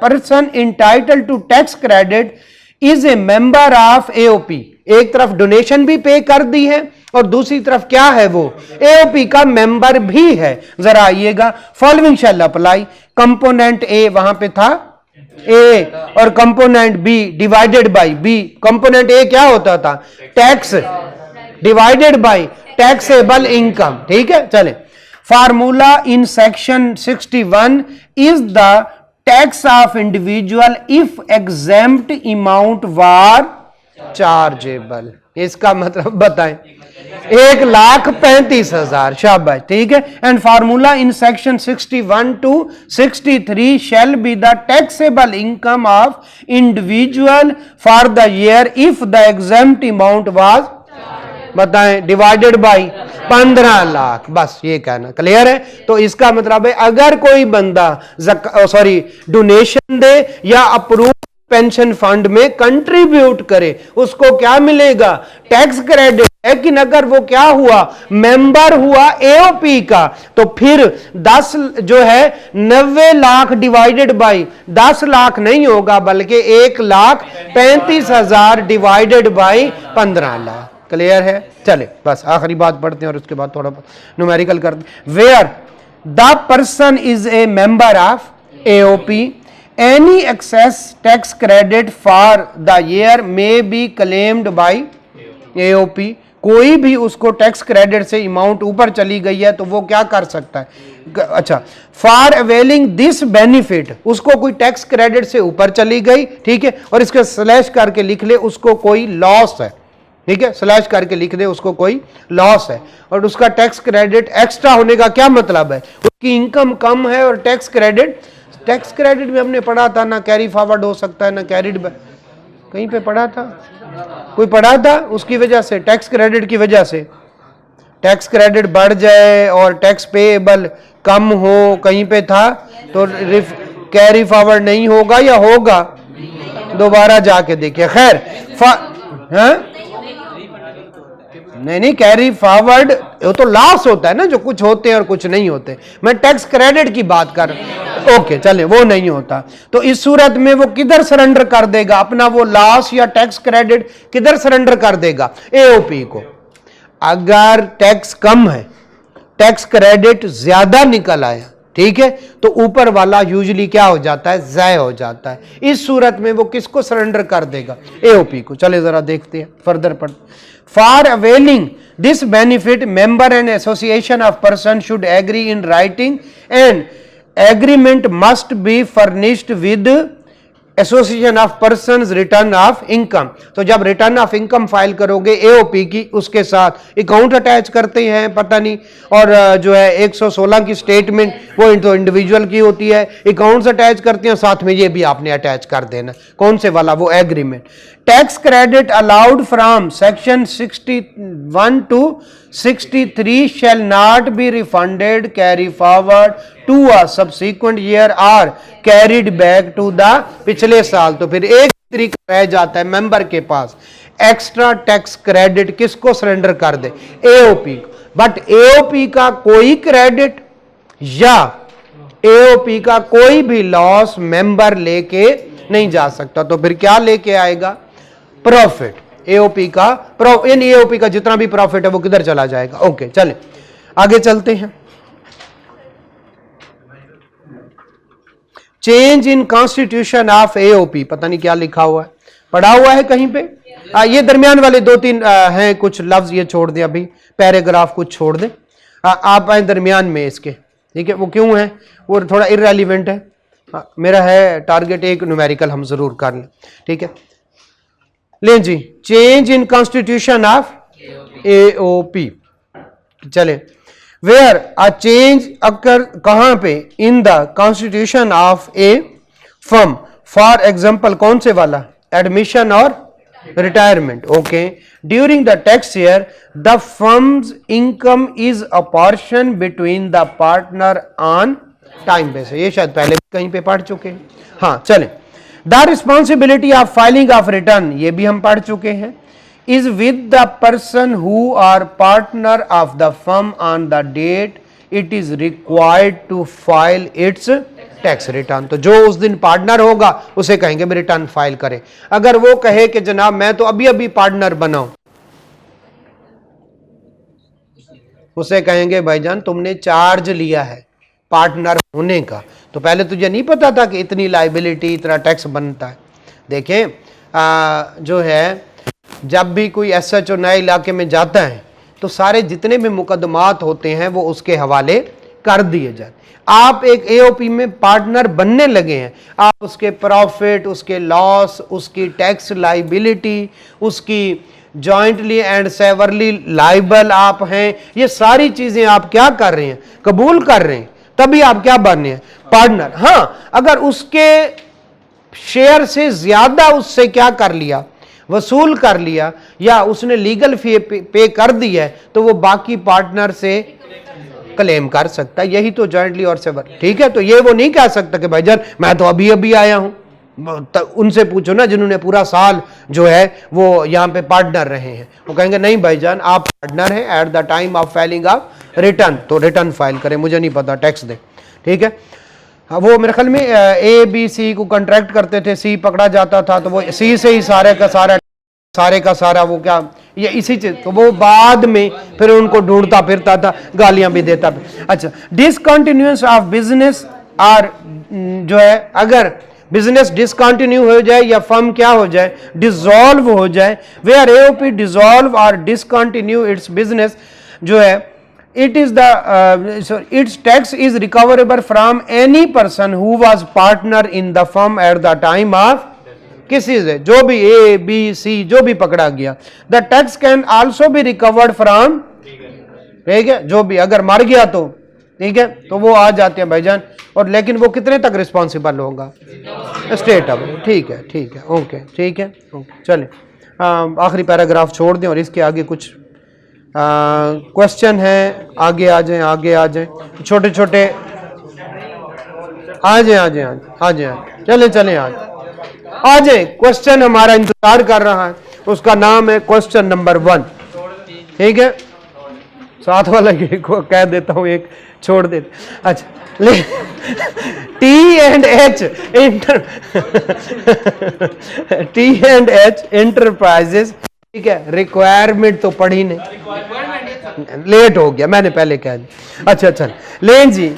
person entitled to tax credit is a member of AOP. एक तरफ डोनेशन भी पे कर दी है और दूसरी तरफ क्या है, वो एओपी का मेंबर भी है। जरा आइएगा, following shall apply. Component A वहां पे था ए, और component B divided by B. Component A क्या होता था, tax divided by taxable income. ठीक है, चले। Formula in section 61 is the tax of individual if exempt amount were chargeable. इसका मतलब बताएं, 1,35,000। शाबाश, ठीक है। And formula in section 61 to 63 shall be the taxable income of individual for the year if the exempt amount was, बताएं, divided by 15 lakh. बस ये कहना क्लियर है। तो इसका मतलब है अगर कोई बंदा डोनेशन दे या अप्रूव पेंशन फंड में कंट्रीब्यूट करे, उसको क्या मिलेगा, टैक्स क्रेडिट। लेकिन अगर वो क्या हुआ, मेंबर हुआ एओपी का, तो फिर 10 जो है 90 लाख डिवाइडेड बाय 10 लाख नहीं होगा, बल्कि 1,35,000 डिवाइडेड बाय 15 लाख। क्लियर है। चले बस आखिरी बात पढ़ते हैं और उसके बाद थोड़ा न्यूमेरिकल करते हैं। Where the person is a member of AOP any excess tax credit for the year may be claimed by AOP। कोई भी उसको टैक्स क्रेडिट से अमाउंट ऊपर चली गई है तो वो क्या कर सकता है। अच्छा, फॉर अवेलिंग दिस बेनिफिट, उसको कोई टैक्स क्रेडिट से ऊपर चली गई, ठीक है, और इसके स्लैश करके लिख ले उसको कोई लॉस है, ठीक है, स्लैश करके लिख दे उसको कोई लॉस है, और उसका टैक्स क्रेडिट एक्स्ट्रा होने का क्या मतलब है, उसकी इनकम कम है और टैक्स क्रेडिट भी हमने पढ़ा था ना, कैरी फॉरवर्ड हो सकता है ना कैरिड, कहीं पे पढ़ा था, कोई पढ़ा था। उसकी वजह से टैक्स क्रेडिट की वजह से टैक्स क्रेडिट बढ़ जाए और टैक्स पेएबल कम हो, कहीं पे था, तो कैरी फॉरवर्ड नहीं होगा या होगा, दोबारा जाके देखिए। खैर नहीं कैरी फॉरवर्ड वो तो लॉस होता है ना, जो कुछ होते हैं और कुछ नहीं होते। मैं टैक्स क्रेडिट की बात कर, ओके चले, वो नहीं होता। तो इस सूरत में वो किधर सरेंडर कर देगा अपना वो लॉस या टैक्स क्रेडिट, किधर सरेंडर कर देगा, एओपी को। अगर टैक्स कम है, टैक्स क्रेडिट ज्यादा निकल आया, ठीक है, तो ऊपर वाला यूजुअली क्या हो जाता है, ज़ाय हो जाता है। इस सूरत में वो किसको सरेंडर कर देगा, एओपी को। चले जरा देखते हैं फर्दर पढ़। For availing this benefit member and association of person should agree in writing and agreement must be furnished with association of persons return of income. तो जब रिटर्न ऑफ इनकम फाइल करोगे AOP की, उसके साथ account attach करते हैं पता नहीं, और जो है 116 की स्टेटमेंट वो तो इंडिविजुअल की होती है, अकाउंट्स अटैच करते हैं, साथ में ये भी आपने अटैच कर देना। कौन से वाला? वो agreement. Tax credit allowed from section 61 to 63 shall not be refunded carry forward to a subsequent year और कैरिड बैक टू द पिछले साल। तो फिर एक तरीका रह जाता है मेंबर के पास, एक्स्ट्रा टैक्स क्रेडिट किसको सरेंडर कर दे? एओपी। बट एओपी का कोई क्रेडिट या एओपी का कोई भी लॉस मेंबर लेके नहीं जा सकता। तो फिर क्या लेके आएगा? प्रॉफिट। एओपी का इन एओपी का जितना भी प्रॉफिट है वो किधर चला जाएगा? ओके, चले आगे चलते हैं। Change in constitution of AOP, पता नहीं क्या लिखा हुआ है, पढ़ा हुआ है कहीं पे? ये दरमियान वाले 2-3 हैं कुछ लफ्ज, ये छोड़ दें, अभी पैराग्राफ कुछ छोड़ दें। आप आए दरमियान में इसके, ठीक है? वो क्यों है? वो थोड़ा इररेलेवेंट है। मेरा है टारगेट एक न्यूमेरिकल हम जरूर कर लें, ठीक है? ले जी, change in constitution of AOP. चले, वेयर अ चेंज अकर कहां पे? In the constitution of a firm. For example कौन से वाला? एडमिशन और retirement. Okay, during the tax year the firm's income is apportion between the partner on time basis. ये शायद पहले भी कहीं पे पढ़ चुके हैं। हाँ, चलें। The responsibility of filing of return, ये भी हम पढ़ चुके हैं, is with the person who are partner of the firm on the date it is required to file its tax return. तो जो उस दिन पार्टनर होगा उसे कहेंगे भी रिटर्न फाइल करे। अगर वो कहे कि जनाब मैं तो अभी अभी पार्टनर बनाऊं, उसे कहेंगे भाईजान तुमने चार्ज लिया है पार्टनर होने का, तो पहले तुझे नहीं पता था कि इतनी लाइबिलिटी, इतना टैक्स बनता है। देखें जो है, जब भी कोई एसएचओ नए इलाके में जाता है तो सारे जितने भी मुकदमात होते हैं वो उसके हवाले कर दिए जाते। आप एक एओपी में पार्टनर बनने लगे हैं, आप उसके प्रॉफिट, उसके लॉस, उसकी टैक्स लाइबिलिटी, उसकी जॉइंटली एंड सेवरली लाइबल आप हैं, ये सारी चीजें आप क्या कर रहे हैं? कबूल कर रहे हैं, तभी आप क्या बन रहे हैं? पार्टनर। हाँ, अगर उसके शेयर से ज्यादा उससे क्या कर लिया? वसूल कर लिया, या उसने लीगल फी पे कर दी है, तो वो बाकी पार्टनर से क्लेम कर सकता है। यही तो जॉइंटली और सेवर, ठीक है? तो ये वो नहीं कह सकता कि भाईजान मैं तो अभी अभी आया हूं। उनसे पूछो ना जिन्होंने पूरा साल जो है वो यहाँ पे पार्टनर रहे हैं, वो कहेंगे नहीं भाईजान आप पार्टनर हैं at the time of filing of return, तो रिटर्न फाइल करें, मुझे नहीं पता, टैक्स दे, ठीक है? वो मेरे ख्याल में ए बी सी को कॉन्ट्रैक्ट करते थे, सी पकड़ा जाता था तो वो सी से ही सारे का सारा वो क्या ये इसी चीज, तो वो बाद में फिर उनको ढूंढता फिरता था, गालियां भी देता था। अच्छा, डिसकंटिन्यूएंस ऑफ बिजनेस और जो है अगर बिजनेस डिसकंटिन्यू हो जाए या फर्म क्या हो जाए? डिसॉल्व हो जाए। वेयर एओपी डिसॉल्व और डिसकंटिन्यू इट्स बिजनेस, जो है it is the its tax is recoverable from any person who was partner in the firm at the time of किसी से, जो भी ए बी सी जो भी पकड़ा गया। The tax can also be recovered from, ठीक है? जो भी अगर मर गया तो ठीक है, तो वो आ जाते हैं भाईजान, और लेकिन वो कितने तक रिस्पॉन्सिबल होगा? स्टेट अब, ठीक है, ठीक है, ओके, ठीक है, ओके। चले आखिरी पैराग्राफ छोड़ दें और इसके आगे कुछ क्वेश्चन है, आगे आ जाएं, आगे आ जाएं, छोटे छोटे आ जाएं, चले चले आ जाएं। क्वेश्चन हमारा इंतजार कर रहा है, उसका नाम है क्वेश्चन नंबर 1, ठीक है? साथ वाला को कह देता हूं, एक छोड़ देते। अच्छा, T&H एंटरप्राइजेस, ठीक है? रिक्वायरमेंट तो पढ़ी नहीं, लेट हो गया, मैंने पहले कह दिया। अच्छा अच्छा, लें जी,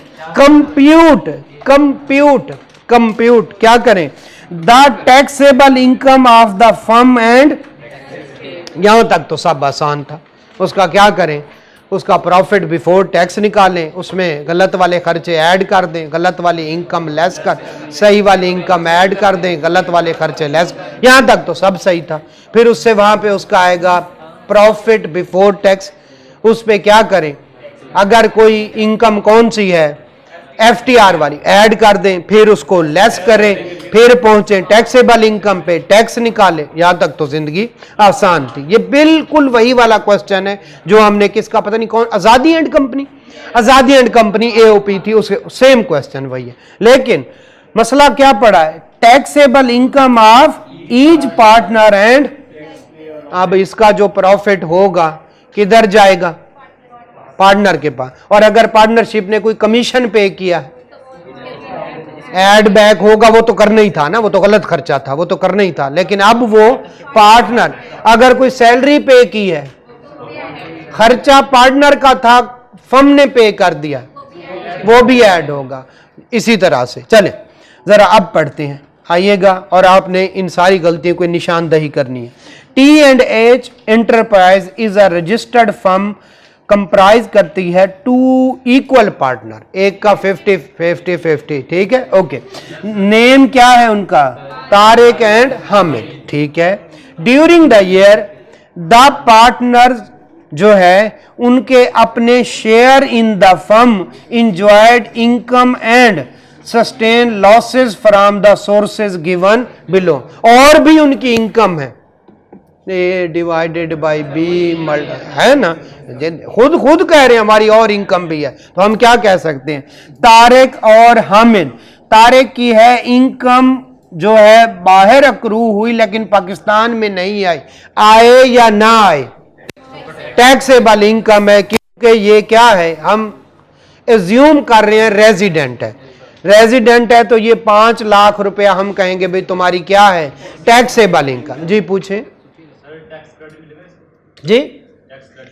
कंप्यूट क्या करें? The taxable income of the firm and, यहां तक तो सब आसान था, उसका क्या करें? उसका प्रॉफिट बिफोर टैक्स निकालें, उसमें गलत वाले खर्चे ऐड कर दें, गलत वाली इनकम लेस कर, सही वाली इनकम ऐड कर दें, गलत वाले खर्चे लेस। यहाँ तक तो सब सही था। फिर उससे वहाँ पे उसका आएगा प्रॉफिट बिफोर टैक्स, उस पे क्या करें, अगर कोई इनकम कौन सी है FTR वाली ऐड कर दें, फिर उसको लेस करें, फिर पहुंचे टैक्सेबल इनकम पे, टैक्स निकालें। यहां तक तो जिंदगी आसान थी। ये बिल्कुल वही वाला क्वेश्चन है जो हमने किसका पता नहीं कौन, आजादी एंड कंपनी AOP थी, उसके सेम क्वेश्चन वही है। लेकिन मसला क्या पड़ा है, taxable income of each partner and, अब इसका जो प्रॉफिट होगा किधर जाएगा, पार्टनर के पास। और अगर पार्टनरशिप ने कोई कमीशन पे किया, ऐड बैक होगा, वो तो करना ही था ना, वो तो गलत खर्चा था, वो तो करना ही था। लेकिन अब वो पार्टनर, अगर कोई सैलरी पे की है, खर्चा पार्टनर का था, फर्म ने पे कर दिया, वो भी ऐड होगा। इसी तरह से चले जरा अब पढ़ते हैं, आइएगा, और आपने इन सारी गलतियों को निशानदही करनी है। T&H enterprise is a registered firm, comprise करती है 2 इक्वल पार्टनर, एक का 50-50, ठीक है, ओके। नेम क्या है उनका, तारिक एंड हामिद, ठीक है। During the year the partner जो है उनके अपने share in the firm enjoyed income and sustain losses from the sources given below, और भी उनकी इनकम है, A डिवाइडेड बाई B है ना, खुद कह रहे हैं हमारी और इनकम भी है, तो हम क्या कह सकते हैं, तारिक और हामिद, तारिक की है इनकम जो है बाहर अक्रू हुई लेकिन पाकिस्तान में नहीं आई, आए या ना आए, टैक्सेबल इनकम है, क्योंकि ये क्या है, हम एज्यूम कर रहे हैं रेजिडेंट है, तो ये 5 लाख रुपया हम कहेंगे भाई तुम्हारी क्या है, टैक्सेबल इनकम। जी पूछे जी,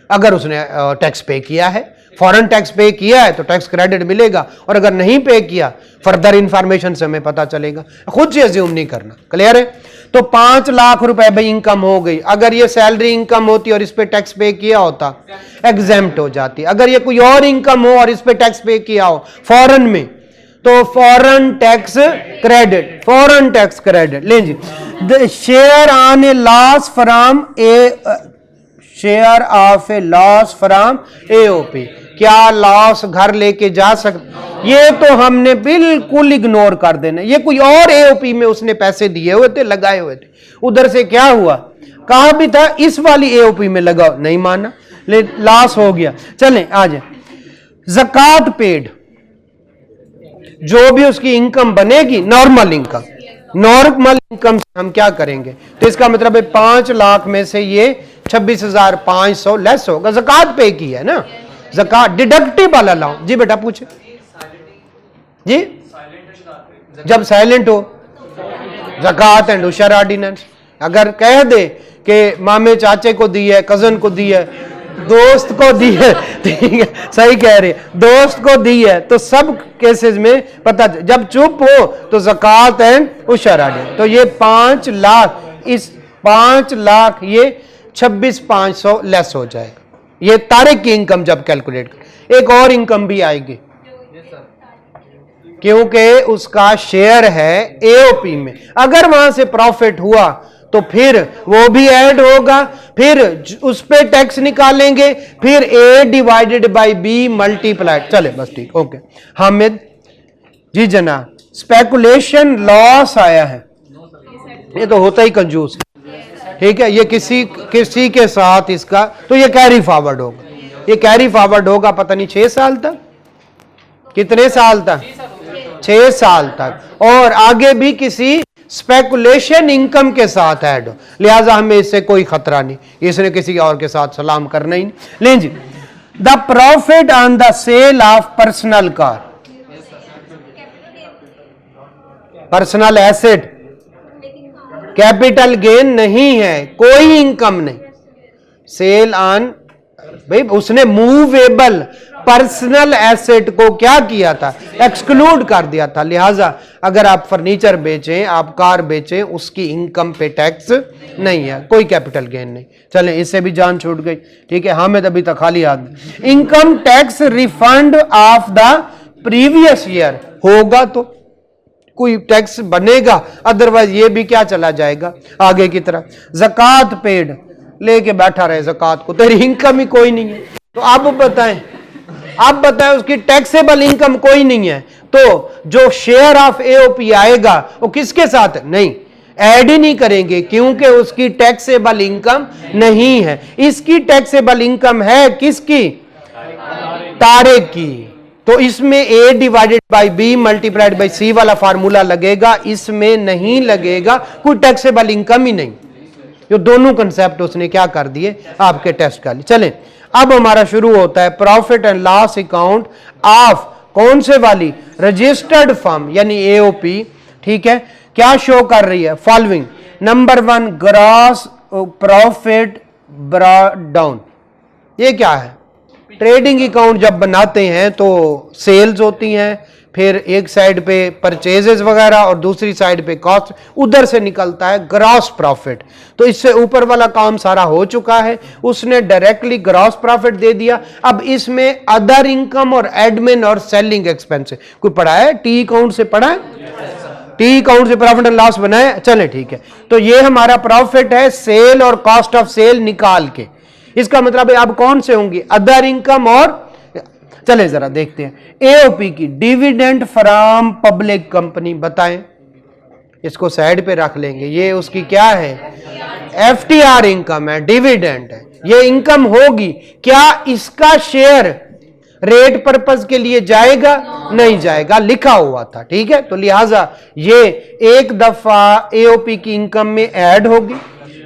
अगर उसने टैक्स पे किया है, फॉरेन टैक्स पे किया है तो टैक्स क्रेडिट मिलेगा, और अगर नहीं पे किया फर्दर इंफॉर्मेशन से हमें पता चलेगा, खुद से अज्यूम नहीं करना, क्लियर है। तो 5 लाख रुपए भाई इनकम हो गई, अगर ये सैलरी इनकम होती और इस पे टैक्स पे किया होता एग्जेम्प्ट हो जाती। अगर ये कोई और इनकम हो और इस पे टैक्स पे किया हो फॉरेन में, तो फॉरेन टैक्स क्रेडिट लें जी। The share on a loss from share of a loss from AOP, क्या लॉस घर लेके जा सकते, ये तो हमने बिल्कुल इग्नोर कर देना। ये कोई और AOP में उसने पैसे दिए हुए थे, लगाए हुए थे, उधर से क्या हुआ, कहा भी था इस वाली AOP में लगाओ, नहीं माना, लॉस हो गया। चलें आ जाए, ज़कात पेड, जो भी उसकी इनकम बनेगी नॉर्मल इनकम से हम क्या करेंगे, तो इसका मतलब है 5 लाख में से ये 26,500 लेस होगा, ज़कात पे की है ना, ज़कात डिडक्टिबल अलाउंस। जी बेटा पूछे जी, जब साइलेंट हो ज़कात एंड उशर ऑर्डिनेंस, अगर कह दे कि मामे चाचे को दी है, कजन को दी है, दोस्त को दी है, ठीक है सही कह रहे, दोस्त को दी है, तो सब केसेस में पता, जब चुप हो तो ज़कात एंड उशर ऑर्डिनेंस। तो ये 5 लाख, इस 5 लाख ये 26,500 लेस हो जाएगा। ये तारिक की इनकम जब कैलकुलेट कर, एक और इनकम भी आएगी क्योंकि उसका शेयर है AOP में, अगर वहां से प्रॉफिट हुआ तो फिर वो भी ऐड होगा, फिर उस पे टैक्स निकालेंगे, फिर A divided by B multiplied. चले बस ठीक, ओके। हामिद जी जनाब, स्पेकुलेशन लॉस आया है, ये तो होता ही कंजूस, ठीक है, ये किसी के साथ इसका, तो ये कैरी फॉरवर्ड होगा, ये कैरी फॉरवर्ड होगा पता नहीं 6 साल तक, कितने साल तक, 6 साल तक, और आगे भी किसी स्पेकुलेशन इनकम के साथ ऐड हो, लिहाजा हमें इससे कोई खतरा नहीं, इसने किसी और के साथ सलाम करना ही नहीं। लें जी, the profit on the sale of personal car, personal asset, capital gain नहीं है, कोई इनकम नहीं, सेल ऑन, भाई उसने मूवेबल पर्सनल एसेट को क्या किया था, एक्सक्लूड कर दिया था। लिहाजा अगर आप फर्नीचर बेचें, आप कार बेचें, उसकी इनकम पे टैक्स नहीं है, कोई कैपिटल गेन नहीं। चलें, इससे भी जान छूट गई। ठीक है, हामिद अभी तक खाली हाथ। Income tax refund of the previous year होगा तो कोई टैक्स बनेगा, अदरवाइज ये भी क्या चला जाएगा आगे की तरफ। ज़कात पेड, लेके बैठा रहे ज़कात को, तेरी इनकम ही कोई नहीं है। तो अब बताएं उसकी टैक्सेबल इनकम कोई नहीं है, तो जो शेयर ऑफ एओपी आएगा वो किसके साथ नहीं, ऐड ही नहीं करेंगे, क्योंकि उसकी टैक्सेबल इनकम नहीं है। इसकी टैक्सेबल इनकम है किसकी, तारिक की। तो इसमें A divided by B multiplied by C वाला फार्मूला लगेगा, इसमें नहीं लगेगा, कोई टैक्सेबल इनकम ही नहीं। जो दोनों कंसेप्ट उसने क्या कर दिए आपके टेस्ट का लिए। चलें, अब हमारा शुरू होता है profit and loss account of कौन से वाली, रजिस्टर्ड फर्म यानी एओपी। ठीक है, क्या शो कर रही है, following. Number 1 gross profit brought down. ये क्या है, ट्रेडिंग अकाउंट जब बनाते हैं तो सेल्स होती हैं, फिर एक साइड पे परचेजेस वगैरह और दूसरी साइड पे कॉस्ट, उधर से निकलता है ग्रॉस प्रॉफिट। तो इससे ऊपर वाला काम सारा हो चुका है, उसने डायरेक्टली ग्रॉस प्रॉफिट दे दिया। अब इसमें अदर इनकम और एडमिन और सेलिंग एक्सपेंस कोई पढ़ा है, टी अकाउंट से पढ़ा है, टी अकाउंट से प्रॉफिट एंड लॉस बनाए। चले ठीक है, तो ये हमारा प्रॉफिट है सेल और कॉस्ट ऑफ सेल निकाल के। इसका मतलब है अब कौन से होंगे, अदर इनकम और, चले जरा देखते हैं एओपी की डिविडेंड फ्रॉम पब्लिक कंपनी। बताएं, इसको साइड पे रख लेंगे, ये उसकी क्या है, एफटीआर इनकम है, डिविडेंड है, ये इनकम होगी। क्या इसका शेयर रेट पर्पस के लिए जाएगा, नहीं जाएगा, लिखा हुआ था। ठीक है, तो लिहाजा ये एक दफा एओपी की इनकम में ऐड होगी,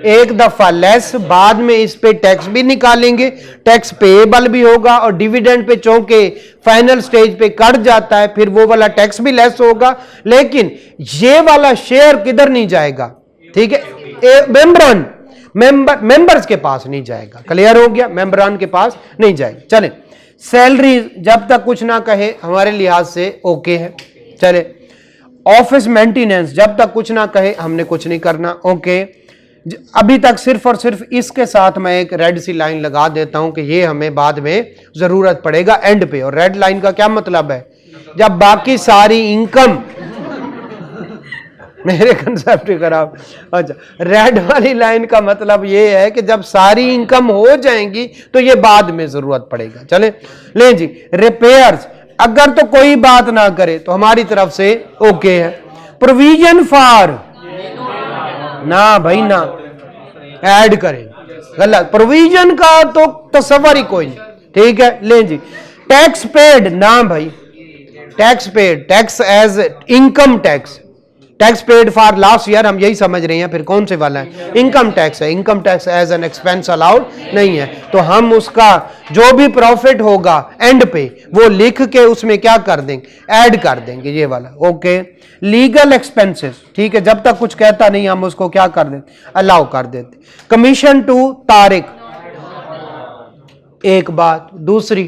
एक दफा लेस, बाद में इस पे टैक्स भी निकालेंगे, टैक्स पेएबल भी होगा, और डिविडेंड पे चौंके फाइनल स्टेज पे कट जाता है, फिर वो वाला टैक्स भी लेस होगा, लेकिन ये वाला शेयर किधर नहीं जाएगा। ठीक है, मेंबर्स के पास नहीं जाएगा। क्लियर हो गया, मेंबरान के पास नहीं जाएगा। चले, सैलरी जब तक कुछ ना कहे हमारे लिहाज से ओके है। चले, ऑफिस मेंटेनेंस जब तक कुछ ना कहे हमने कुछ नहीं करना, ओके। अभी तक सिर्फ और सिर्फ इसके साथ मैं एक रेड सी लाइन लगा देता हूं कि ये हमें बाद में जरूरत पड़ेगा एंड पे। और रेड लाइन का क्या मतलब है, जब बाकी सारी इनकम मेरे कंसेप्ट खराब। अच्छा, रेड वाली लाइन का मतलब ये है कि जब सारी इनकम हो जाएंगी तो ये बाद में जरूरत पड़ेगा। चले, ले जी, रिपेयर्स अगर तो कोई बात ना करे तो हमारी तरफ से ओके है। प्रोविजन फॉर, ना भाई ना, ऐड करें, गलत, प्रोविजन का तो तस्वर ही कोई नहीं। ठीक है, ले जी, टैक्स पेड, ना भाई, tax paid, tax as income tax, tax paid for last year, हम यही समझ रहे हैं, फिर कौन से वाला है, इनकम टैक्स है, income tax as an expense allowed नहीं है। तो हम उसका जो भी प्रॉफिट होगा एंड पे वो लिख के उसमें क्या कर देंगे, ऐड कर देंगे, ये वाला ओके। लीगल एक्सपेंसेस, ठीक है, जब तक कुछ कहता नहीं हम उसको क्या कर देते, अलाउ कर देते। कमीशन टू तारिक, एक बात, दूसरी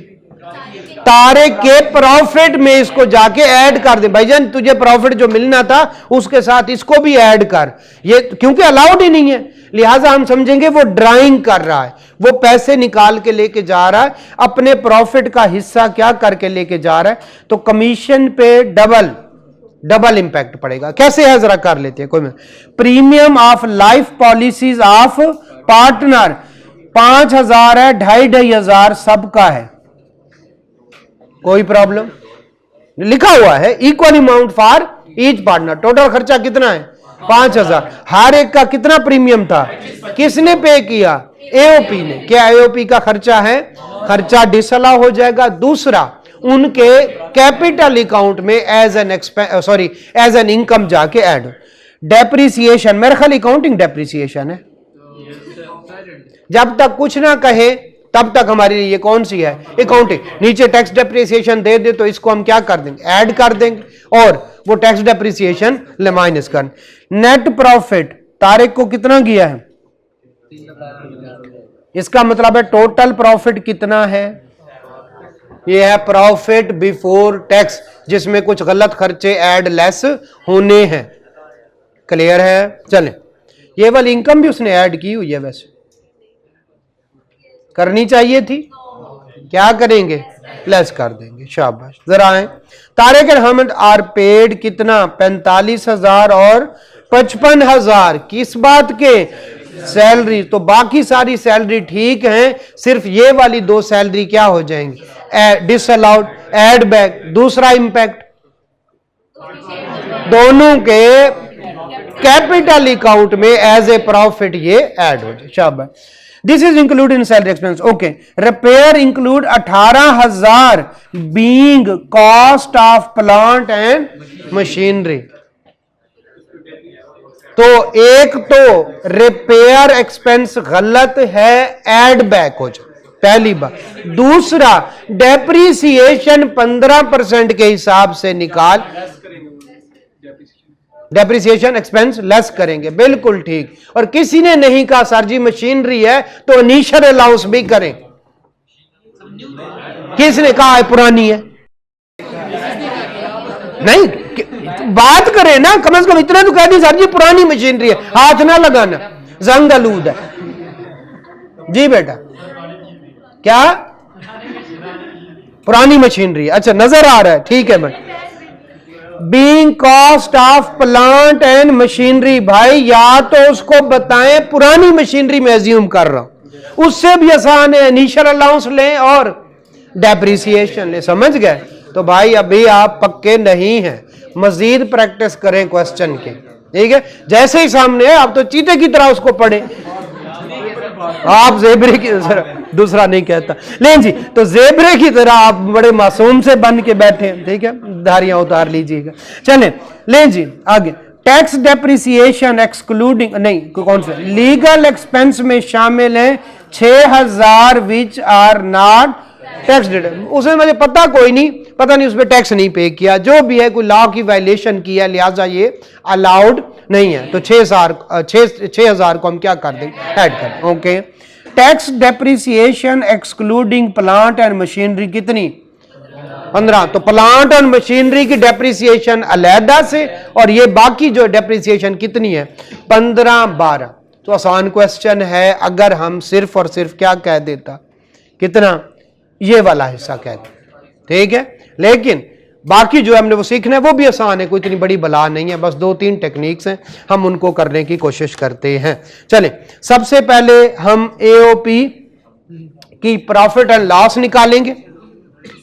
तारिक के प्रॉफिट में इसको जाके ऐड कर दे। भाईजान तुझे प्रॉफिट जो मिलना था उसके साथ इसको भी ऐड कर, ये क्योंकि अलाउड ही नहीं है, लिहाजा हम समझेंगे वो ड्राइंग कर रहा है, वो पैसे निकाल के लेके जा रहा है, अपने प्रॉफिट का हिस्सा क्या करके लेके जा रहा है। तो कमीशन पे डबल इंपैक्ट पड़ेगा। कैसे है जरा कर लेते हैं, कोई premium of life policies of partner 5,000 है, 2,500 सबका है, कोई प्रॉब्लम, लिखा हुआ है equal amount for each partner. Total खर्चा कितना है, 5,000, हर एक का कितना प्रीमियम था, किसने पे किया, एओपी ने। क्या एओपी का खर्चा है, खर्चा डिसअलाउ हो जाएगा। दूसरा, उनके कैपिटल अकाउंट में एज एन इनकम जाके ऐड। डेप्रिसिएशन, मेरे ख्याल अकाउंटिंग डेप्रिसिएशन है, जब तक कुछ ना कहे तब तक हमारे लिए ये कौन सी है, अकाउंटिंग। नीचे टैक्स डेप्रिसिएशन दे दे तो इसको हम क्या कर देंगे, ऐड कर देंगे, और वो टैक्स डेप्रिसिएशन ले माइनस कर। नेट प्रॉफिट तारिक को कितना किया है, इसका मतलब है टोटल प्रॉफिट कितना है, ये है प्रॉफिट बिफोर टैक्स, जिसमें कुछ गलत खर्चे ऐड लेस होने हैं। क्लियर है? चलें, ये वाली इनकम भी उसने ऐड की हुई है, वैसे करनी चाहिए थी, क्या करेंगे? लेस कर देंगे। शाबाश। जरा आए, तारिक अहमद आर पेड कितना? 45,000 और 55,000। किस बात के? सैलरी। तो बाकी सारी सैलरी ठीक है, सिर्फ ये वाली 2 सैलरी क्या हो जाएंगी? Disallowed, add back. दूसरा इंपैक्ट, दोनों के कैपिटल अकाउंट में एज ए प्रॉफिट ये ऐड हो जाए। शाबाश। This is include in salary expense. Okay, repair include 18,000 being cost of plant and machinery. तो एक तो रिपेयर एक्सपेंस गलत है, ऐड बैक हो जाए, पहली बात। दूसरा, डेप्रीसिएशन 15% के हिसाब से निकाल, डेप्रिसिएशन एक्सपेंस लेस करेंगे। बिल्कुल ठीक। और किसी ने नहीं कहा सर जी मशीनरी है तो इनिशियल अलाउंस भी करें, किसने कहा है पुरानी है? नहीं, बात करें ना, कम से कम इतना तो कह दी सर जी पुरानी मशीनरी है, हाथ ना लगाना, जंग आलूद है। जी बेटा, क्या पुरानी मशीनरी? अच्छा, नजर आ रहा है, ठीक है भाई। Being cost of plant and machinery, भाई या तो उसको बताएं पुरानी मशीनरी में एज्यूम कर रहा हूं, उससे भी आसान है, इनिशियल अलाउंस लें और डेप्रिसिएशन लें। समझ गए? तो भाई अभी आप पक्के नहीं हैं, मजीद प्रैक्टिस करें क्वेश्चन की, ठीक है? जैसे ही सामने है आप तो चीते की तरह उसको पढ़ें। आप जेबरे की तरह, दूसरा नहीं कहता, लेकिन जी तो जेबरे की तरह आप बड़े मासूम से बन के बैठे, ठीक है? धारियां उतार लीजिएगा। चलें, लें जी आगे। टैक्स डेप्रिसिएशन एक्सक्लूडिंग, नहीं कौन से, लीगल एक्सपेंस में शामिल है 6,000 which are not tax deduct. उसमें मुझे पता कोई नहीं, पता नहीं उस पर टैक्स नहीं पे किया, जो भी है कोई लॉ की वायलेशन किया, लिहाजा ये अलाउड नहीं है। तो 6,000 को हम क्या कर दें? ऐड कर दें। Okay. Tax depreciation excluding plant and machinery कितनी? 15। तो प्लांट एंड मशीनरी की डेप्रिसिएशन अलहदा से, और ये बाकी जो डेप्रिसिएशन कितनी है? 15-12। तो आसान क्वेश्चन है, अगर हम सिर्फ और सिर्फ क्या कह देता, कितना, ये वाला हिस्सा कह देता, ठीक है? लेकिन बाकी जो हमने वो सीखना है वो भी आसान है, कोई इतनी बड़ी बला नहीं है, बस 2-3 टेक्निक्स हैं, हम उनको करने की कोशिश करते हैं। चलें, सबसे पहले हम एओपी की प्रॉफिट एंड लॉस निकालेंगे।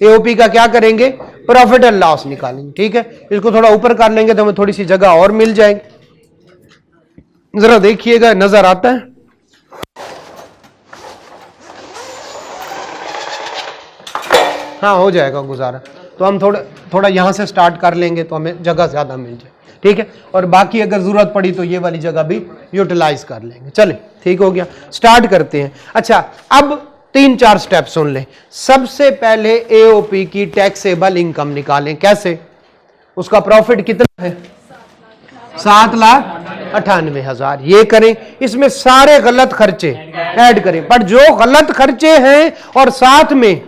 एओपी का क्या करेंगे? प्रॉफिट एंड लॉस निकालेंगे, ठीक है? इसको थोड़ा ऊपर कर लेंगे तो हमें थोड़ी सी जगह और मिल जाएगी। जरा देखिएगा, नजर आता है? हाँ, हो जाएगा गुजारा। तो हम थोड़ा यहां से स्टार्ट कर लेंगे तो हमें जगह ज्यादा मिल जाए, ठीक है? और बाकी अगर जरूरत पड़ी तो ये वाली जगह भी यूटिलाइज कर लेंगे। चले, ठीक हो गया, स्टार्ट करते हैं। अच्छा, अब 3-4 स्टेप सुन लें। सबसे पहले एओपी की टैक्सेबल इनकम निकालें। कैसे? उसका प्रॉफिट कितना है? 7,98,000। ये करें, इसमें सारे गलत खर्चे ऐड करें, पर जो गलत खर्चे हैं और साथ में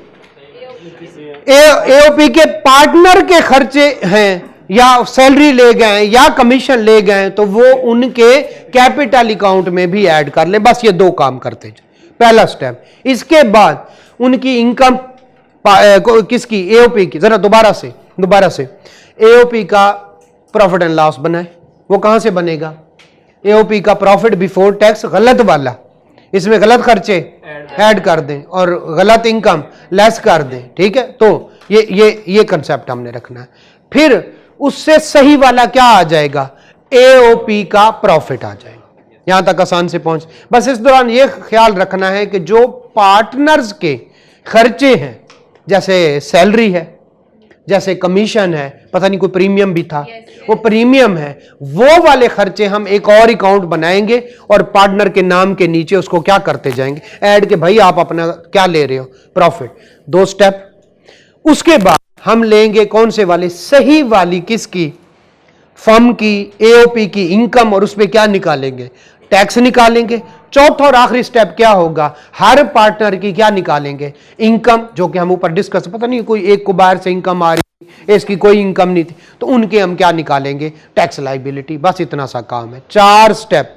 एओपी के पार्टनर के खर्चे हैं, या सैलरी ले गए या कमीशन ले गए, तो वो उनके कैपिटल अकाउंट में भी ऐड कर ले। बस ये 2 काम करते जाए, पहला स्टेप। इसके बाद उनकी इनकम किसकी? एओपी की। जरा दोबारा से एओपी का प्रॉफिट एंड लॉस बनाए। वो कहां से बनेगा? एओपी का प्रॉफिट बिफोर टैक्स गलत वाला, इसमें गलत खर्चे ऐड कर दें और गलत इनकम लेस कर दें, ठीक है? तो ये कंसेप्ट हमने रखना है। फिर उससे सही वाला क्या आ जाएगा? एओपी का प्रॉफिट आ जाएगा। यहां तक आसान से पहुंच। बस इस दौरान ये ख्याल रखना है कि जो पार्टनर्स के खर्चे हैं, जैसे सैलरी है, जैसे कमीशन है, पता नहीं कोई प्रीमियम भी था, वो प्रीमियम है, वो वाले खर्चे हम एक और अकाउंट बनाएंगे और पार्टनर के नाम के नीचे उसको क्या करते जाएंगे? ऐड के भाई आप अपना क्या ले रहे हो? प्रॉफिट। 2 स्टेप। उसके बाद हम लेंगे कौन से वाले? सही वाली किसकी? फर्म की, एओपी की इनकम, और उस पर क्या निकालेंगे? टैक्स निकालेंगे। चौथा और आखिरी स्टेप क्या होगा, हर पार्टनर की क्या निकालेंगे, इनकम, जो कि हम ऊपर डिस्कस, पता नहीं कोई एक को बाहर से इनकम आ रही, इसकी कोई इनकम नहीं थी, तो उनके हम क्या निकालेंगे, टैक्स लायबिलिटी। बस इतना सा काम है, 4 स्टेप।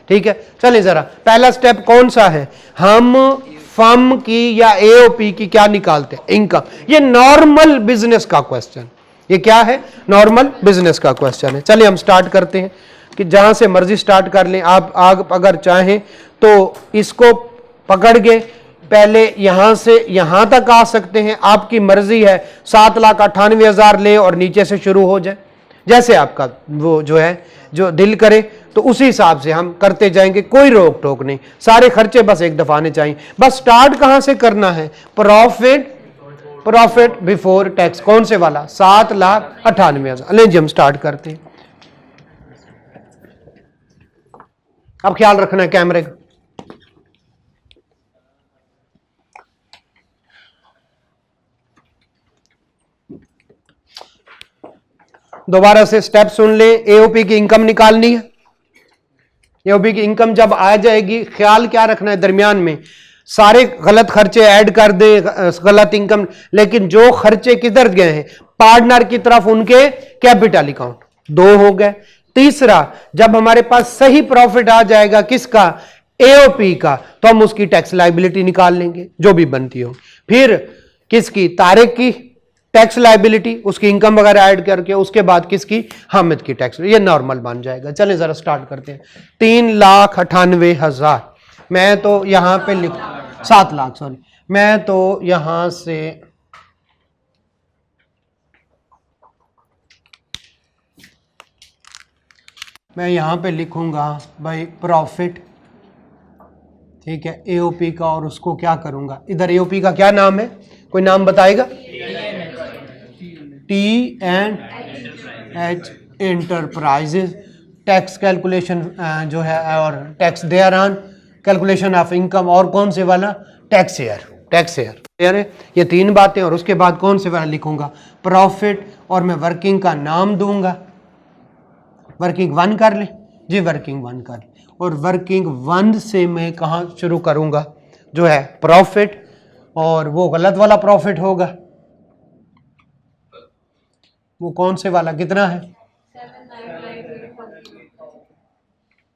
ठीक है, चलिए जरा पहला स्टेप कौन सा है, हम फर्म की या एओपी की क्या निकालते हैं, इनकम। ये नॉर्मल बिजनेस का क्वेश्चन, ये क्या है, नॉर्मल बिजनेस का क्वेश्चन है। चलिए हम स्टार्ट करते हैं, कि जहां से मर्जी स्टार्ट कर लें आप अगर चाहें तो इसको पकड़ के पहले यहां से यहां तक आ सकते हैं, आपकी मर्जी है, 7,98,000 ले और नीचे से शुरू हो जाए, जैसे आपका वो जो है जो दिल करे, तो उसी हिसाब से हम करते जाएंगे, कोई रोक टोक नहीं, सारे खर्चे बस एक दफा आने चाहिए। बस स्टार्ट कहां से करना है, प्रॉफिट बिफोर टैक्स, कौन से वाला, 7,98,000। ले जी हम स्टार्ट करते हैं। अब ख्याल रखना है कैमरे का। दोबारा से स्टेप सुन ले, एओपी की इनकम निकालनी है। एओपी की इनकम जब आ जाएगी, ख्याल क्या रखना है, दरमियान में सारे गलत खर्चे ऐड कर दे, गलत इनकम, लेकिन जो खर्चे किधर गए हैं, पार्टनर की तरफ, उनके कैपिटल अकाउंट, 2 हो गए। तीसरा, जब हमारे पास सही प्रॉफिट आ जाएगा किसका, एओपी का, तो हम उसकी टैक्स लायबिलिटी निकाल लेंगे जो भी बनती हो। फिर किसकी, तारिक की टैक्स लायबिलिटी, उसकी इनकम वगैरह ऐड करके, उसके बाद किसकी, हामिद की टैक्स, ये नॉर्मल बन जाएगा। चलें जरा स्टार्ट करते हैं। 3,98,000, मैं तो यहां पे लिख 7 लाख, सॉरी, मैं तो यहां से मैं यहां पे लिखूंगा भाई प्रॉफिट, ठीक है, एओपी का, और उसको क्या करूंगा, इधर एओपी का क्या नाम है, कोई नाम बताएगा, T&H एंटरप्राइजेज, टैक्स कैलकुलेशन जो है, और tax there on calculation of income, और कौन से वाला, टैक्स एयर है। ये 3 बातें, और उसके बाद कौन से वाला लिखूंगा, प्रॉफिट, और मैं वर्किंग का नाम दूंगा, वर्किंग 1 कर ले जी, वर्किंग 1 कर ले, और वर्किंग 1 से मैं कहां शुरू करूंगा, जो है प्रॉफिट, और वो गलत वाला प्रॉफिट होगा, वो कौन से वाला, कितना है,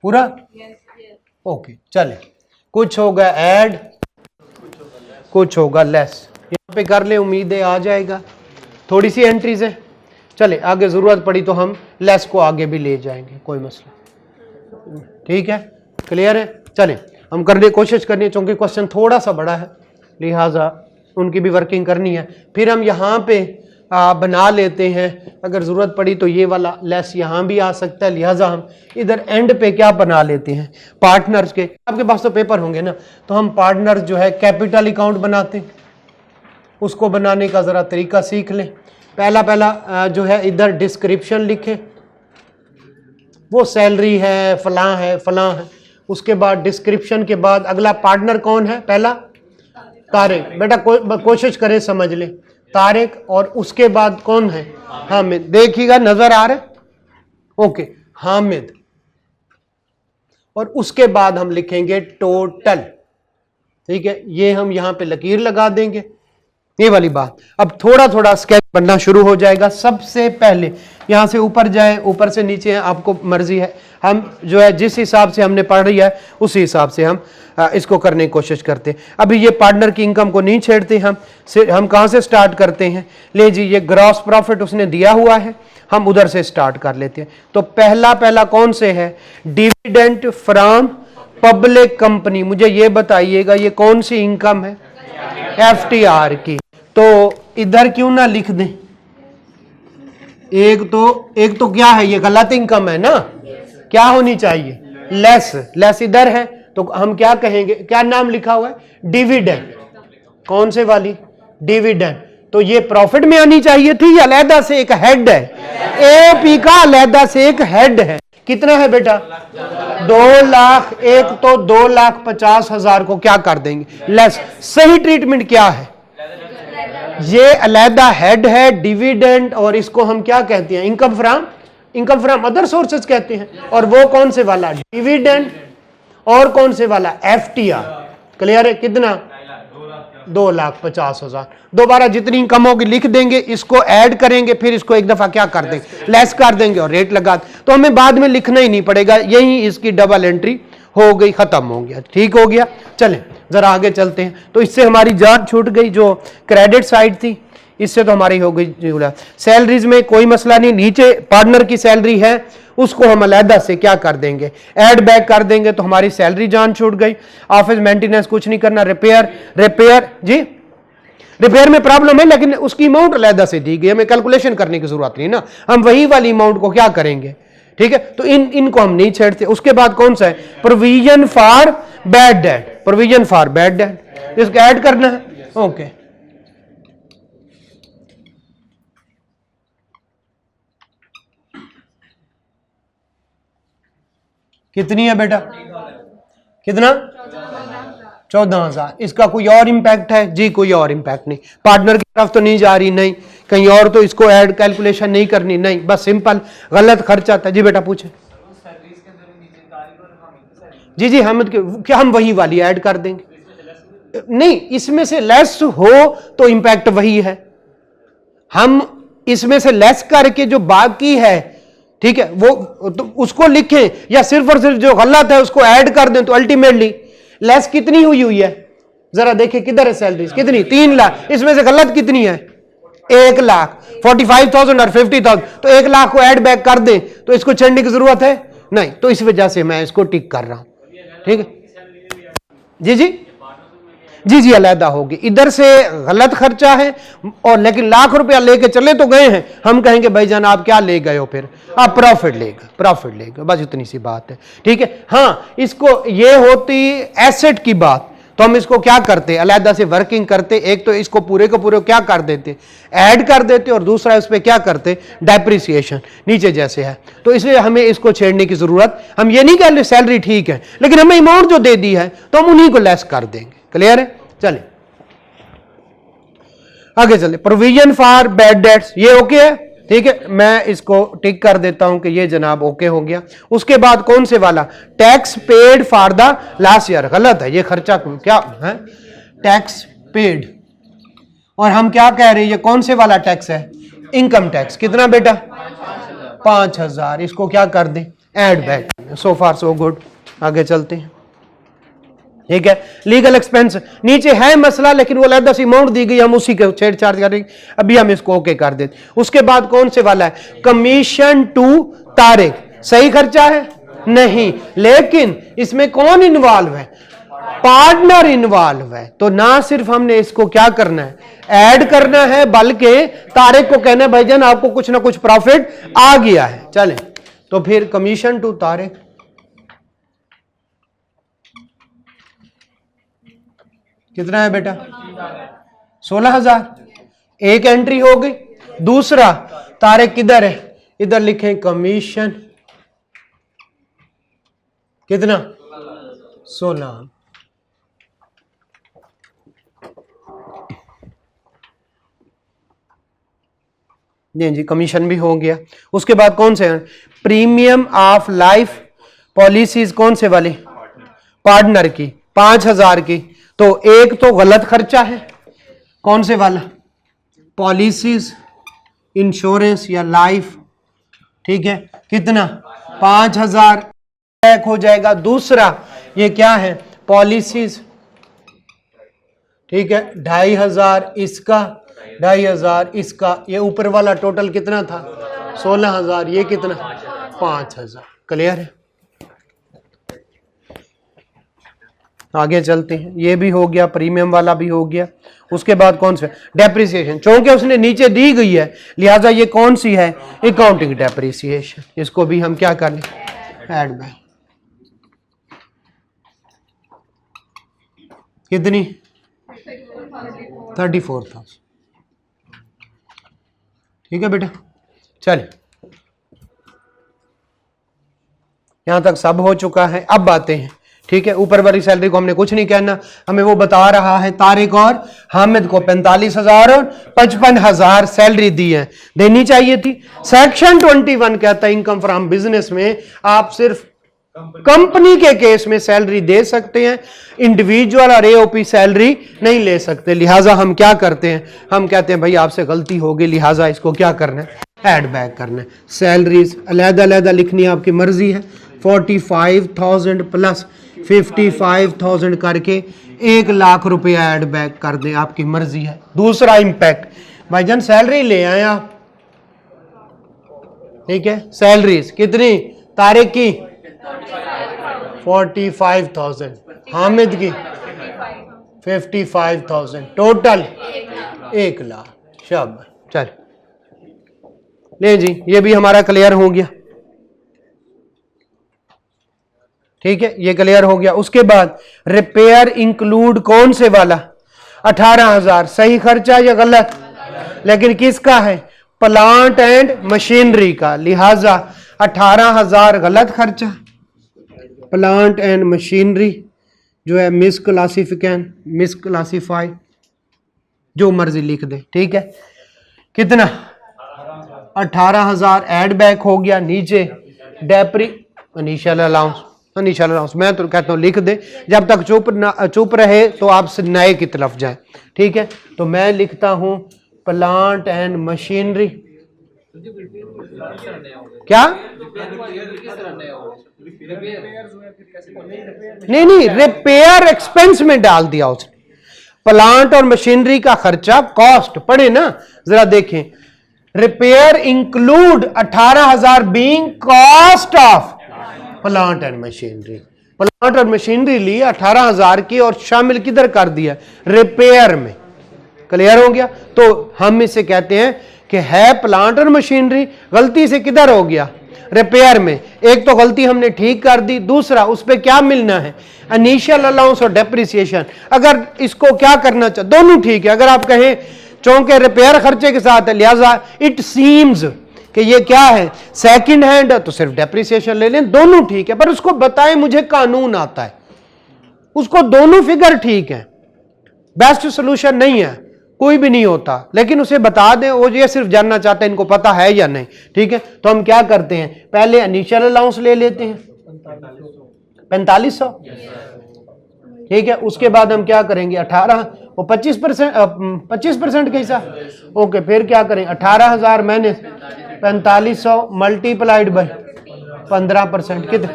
पूरा, ओके। चले, कुछ होगा ऐड, कुछ होगा लेस, यहाँ पे कर ले, उम्मीद है आ जाएगा। थोड़ी सी एंट्रीज है, चले आगे जरूरत पड़ी तो हम लेस को आगे भी ले जाएंगे, कोई मसला, ठीक है, क्लियर है। चले हम करने की कोशिश करनी है, चूंकि क्वेश्चन थोड़ा सा बड़ा है, लिहाजा उनकी भी वर्किंग करनी है। फिर हम यहाँ पे बना लेते हैं, अगर ज़रूरत पड़ी तो ये वाला लेस यहाँ भी आ सकता है, लिहाजा हम इधर एंड पे क्या बना लेते हैं, पार्टनर्स के, आपके पास तो पेपर होंगे ना, तो हम पार्टनर्स जो है कैपिटल अकाउंट बनाते हैं, उसको बनाने का ज़रा तरीका सीख लें। पहला जो है इधर डिस्क्रिप्शन लिखें, वो सैलरी है, फलां है, उसके बाद डिस्क्रिप्शन के बाद अगला पार्टनर कौन है, पहला तारिक, बेटा कोशिश करें समझ लें, तारिक, और उसके बाद कौन है, हामिद, देखिएगा नजर आ रहा है, ओके, हामिद, और उसके बाद हम लिखेंगे टोटल, ठीक है, ये हम यहां पे लकीर लगा देंगे, ये वाली बात। अब थोड़ा थोड़ा स्केच बनना शुरू हो जाएगा। सबसे पहले यहां से ऊपर जाए, ऊपर से नीचे है, आपको मर्जी है, हम जो है जिस हिसाब से हमने पढ़ रही है उसी हिसाब से हम इसको करने की कोशिश करते हैं। अभी ये पार्टनर की इनकम को नहीं छेड़ते, हम कहां से स्टार्ट करते हैं, ले जी, ये ग्रॉस प्रॉफिट उसने दिया हुआ है, हम उधर से स्टार्ट कर लेते हैं। तो पहला कौन से है, डिविडेंड फ्रॉम पब्लिक कंपनी, मुझे ये बताइएगा ये कौन सी इनकम है, FTR की। तो इधर क्यों ना लिख दें, एक तो क्या है, ये गलत इनकम है ना, क्या होनी चाहिए, लेस इधर है, तो हम क्या कहेंगे, क्या नाम लिखा हुआ है, डिविडेंड, कौन से वाली, डिविडेंड, तो ये प्रॉफिट में आनी चाहिए थी, या अलहदा से एक हेड है, एओपी का अलहदा से एक हेड है, कितना है बेटा, 2 लाख, एक तो 2,50,000 को क्या कर देंगे, लेस। सही ट्रीटमेंट क्या है, ये अलहदा हेड है, डिविडेंड, और इसको हम क्या कहते हैं, इनकम फ्रॉम अदर सोर्सेज कहते हैं, और वो कौन से वाला, डिविडेंड, और कौन से वाला, FTR, क्लियर है, कितना 2,50,000। दोबारा जितनी इनकम होगी लिख देंगे, इसको ऐड करेंगे, फिर इसको एक दफा क्या कर देंगे, लेस कर देंगे और रेट लगा, तो हमें बाद में लिखना ही नहीं पड़ेगा, यही इसकी डबल एंट्री हो गई, खत्म हो गया, ठीक हो गया। चलें जरा आगे चलते हैं। तो इससे हमारी जान छूट गई, जो क्रेडिट साइड थी इससे तो हमारी हो गई। सैलरीज में कोई मसला नहीं, नीचे पार्टनर की सैलरी है उसको हम अलहदा से क्या कर देंगे, ऐड बैक कर देंगे, तो हमारी सैलरी जान छूट गई। ऑफिस मेंटेनेंस कुछ नहीं करना, रिपेयर जी, रिपेयर में प्रॉब्लम है लेकिन उसकी अमाउंट अलहदा से दी गई, हमें कैलकुलेशन करने की जरूरत नहीं ना, हम वही वाली अमाउंट को क्या करेंगे, ठीक है, तो इनको हम नहीं छेड़ते। उसके बाद कौन सा है, provision for bad debt, provision for bad debt, इसको ऐड करना है, ओके। कितनी है बेटा, कितना, 14,000। इसका कोई और इम्पैक्ट है जी, कोई और इम्पैक्ट नहीं, पार्टनर की तरफ तो नहीं जा रही, नहीं कहीं और तो इसको ऐड कैलकुलेशन नहीं करनी, नहीं, बस सिंपल गलत खर्चा था जी। बेटा पूछे जी, जी हामिद क्या हम वही वाली ऐड कर देंगे, नहीं इसमें से लेस हो तो इम्पैक्ट वही है, हम इसमें से लेस करके जो बाकी है, ठीक है, वो तो उसको लिखें या सिर्फ और सिर्फ जो गलत है उसको ऐड कर दें, तो अल्टीमेटली लेस कितनी हुई है, जरा देखें किधर है सैलरीज, कितनी, 3 लाख, इसमें से गलत कितनी है, 1,45,000 और 50,000, तो 1 लाख को ऐड बैक कर दें, तो इसको छेड़ने की जरूरत है नहीं, तो इस वजह से मैं इसको टिक कर रहा हूं, ठीक है जी, जी जी, जी अलहदा होगी, इधर से गलत खर्चा है और लेकिन लाख रुपया लेके चले तो गए हैं, हम कहेंगे भाईजान आप क्या ले गए हो, फिर आप प्रॉफिट ले गए, बस इतनी सी बात है, ठीक है। हाँ, इसको ये होती एसेट की बात, तो हम इसको क्या करते, अलहदा से वर्किंग करते, एक तो इसको पूरे को पूरे क्या कर देते, ऐड कर देते, और दूसरा इस पर क्या करते, डेप्रिसिएशन नीचे जैसे है, तो इसलिए हमें इसको छेड़ने की जरूरत, हम ये नहीं कह सैलरी ठीक है लेकिन हमें अमाउंट जो दे दी है तो हम उन्हीं को लेस कर देंगे, क्लियर है। चले आगे चले, प्रोविजन फॉर बैड डेट्स, ये ओके है, ठीक है, मैं इसको टिक कर देता हूं कि ये जनाब ओके हो गया। उसके बाद कौन से वाला, tax paid for the last year, गलत है ये खर्चा, क्या है, टैक्स पेड, और हम क्या कह रहे हैं, ये कौन से वाला टैक्स है, इनकम टैक्स, कितना बेटा, 5,000, इसको क्या कर दें, ऐड बैक, सो फार सो गुड। आगे चलते हैं, ठीक है। लीगल एक्सपेंस नीचे है मसला, लेकिन वो अलग सी अमाउंट दी गई, हम उसी के छेड़छाड़ करेंगे, अभी हम इसको ओके कर देते। उसके बाद कौन से वाला है, कमीशन टू तारिक, सही खर्चा है नहीं, लेकिन इसमें कौन इन्वॉल्व है, पार्टनर इन्वॉल्व है, तो ना सिर्फ हमने इसको क्या करना है, ऐड करना है, बल्कि तारिक को कहना है भाईजान आपको कुछ ना कुछ प्रॉफिट आ गया है। चले तो फिर कमीशन टू तारिक कितना है बेटा, 16,000, एक एंट्री हो गई। दूसरा तारिक किधर है, इधर लिखें कमीशन, कितना, 16, जी जी कमीशन भी हो गया। उसके बाद कौन से हैं, प्रीमियम ऑफ लाइफ पॉलिसीज, कौन से वाली, पार्टनर की 5,000 की, तो एक तो गलत खर्चा है, कौन से वाला, पॉलिसीज इंश्योरेंस या लाइफ, ठीक है, कितना, 5,000 बैक हो जाएगा। दूसरा ये क्या है, पॉलिसीज, ठीक है, 2,500 इसका, 2,500 इसका, ये ऊपर वाला टोटल कितना था, 16,000, ये कितना, 5,000, क्लियर है। आगे चलते हैं, ये भी हो गया, प्रीमियम वाला भी हो गया। उसके बाद कौन सा, डेप्रिसिएशन, चूंकि उसने नीचे दी गई है लिहाजा ये कौन सी है, अकाउंटिंग डेप्रिसिएशन, इसको भी हम क्या कर लें, ऐड बैक, कितनी, 34,000, ठीक है बेटा। चल यहां तक सब हो चुका है, अब बातें हैं, ठीक है, ऊपर वाली सैलरी को हमने कुछ नहीं कहना, हमें वो बता रहा है तारिक और हामिद को 45,000 और 55,000 सैलरी दी है, देनी चाहिए थी। सेक्शन 21 कहता है इनकम फ्रॉम बिजनेस में आप सिर्फ कंपनी के केस में सैलरी दे सकते हैं, इंडिविजुअल और एओपी सैलरी नहीं ले सकते। लिहाजा हम क्या करते हैं, हम कहते हैं भाई आपसे गलती हो गई, लिहाजा इसको क्या करना है, ऐड बैक करना है। सैलरीज अलग-अलग लिखनी है, आपकी मर्जी है। 45,000 प्लस 55,000 करके 1 लाख रुपया ऐड बैक कर दें, आपकी मर्जी है। दूसरा इंपैक्ट, भाईजान सैलरी ले आए आप, ठीक है, सैलरीज कितनी, तारिक की 45,000, हामिद की 55,000, टोटल 1 लाख। शाबाश, चल ले जी, ये भी हमारा क्लियर हो गया, ठीक है, ये क्लियर हो गया। उसके बाद रिपेयर इंक्लूड कौन से वाला, 18,000 सही खर्चा या गलत, लेकिन किसका है, प्लांट एंड मशीनरी का, लिहाजा 18,000 गलत खर्चा। प्लांट एंड मशीनरी जो है मिसक्लासिफाई, जो मर्जी लिख दे, ठीक है। कितना, 18,000 ऐड बैक हो गया। नीचे डेप्री इनिशियल अलाउंस, इनिशियल अलाउंस मैं तो कहता हूँ लिख दे, जब तक चुप रहे तो आप नए की तरफ जाए, ठीक है। तो मैं लिखता हूँ प्लांट एंड मशीनरी, क्या नहीं, रिपेयर एक्सपेंस में डाल दिया उसने। प्लांट और मशीनरी का खर्चा, कॉस्ट पढ़े ना, जरा देखें। Repair include 18,000 being cost of plant and machinery. Plant और मशीनरी ली 18,000 की और शामिल किधर कर दिया, रिपेयर में। क्लियर हो गया। तो हम इसे कहते हैं कि है प्लांट और मशीनरी, गलती से किधर हो गया, रिपेयर में। एक तो गलती हमने ठीक कर दी, दूसरा उस पर क्या मिलना है, इनिशियल अलाउंस और डेप्रिसिएशन। अगर इसको क्या करना चाहिए, दोनों ठीक है। अगर आप कहें चूंकि रिपेयर खर्चे के साथ है, लिहाजा इट सीम्स कि ये क्या है, सेकंड हैंड, तो सिर्फ डेप्रिसिएशन ले लें, दोनों ठीक है। पर उसको बताएं मुझे कानून आता है, उसको दोनों फिगर ठीक है। बेस्ट सोल्यूशन नहीं है, कोई भी नहीं होता, लेकिन उसे बता दें, वो ये सिर्फ जानना चाहते हैं इनको पता है या नहीं, ठीक है। तो हम क्या करते हैं, पहले इनिशियल अलाउंस ले लेते हैं 4500, ठीक है। उसके बाद हम क्या करेंगे, 18 वो 25% का हिस्सा, ओके। फिर क्या करें, 18,000 मैंने 4500 मल्टीप्लाइड बाय 15%, कितने,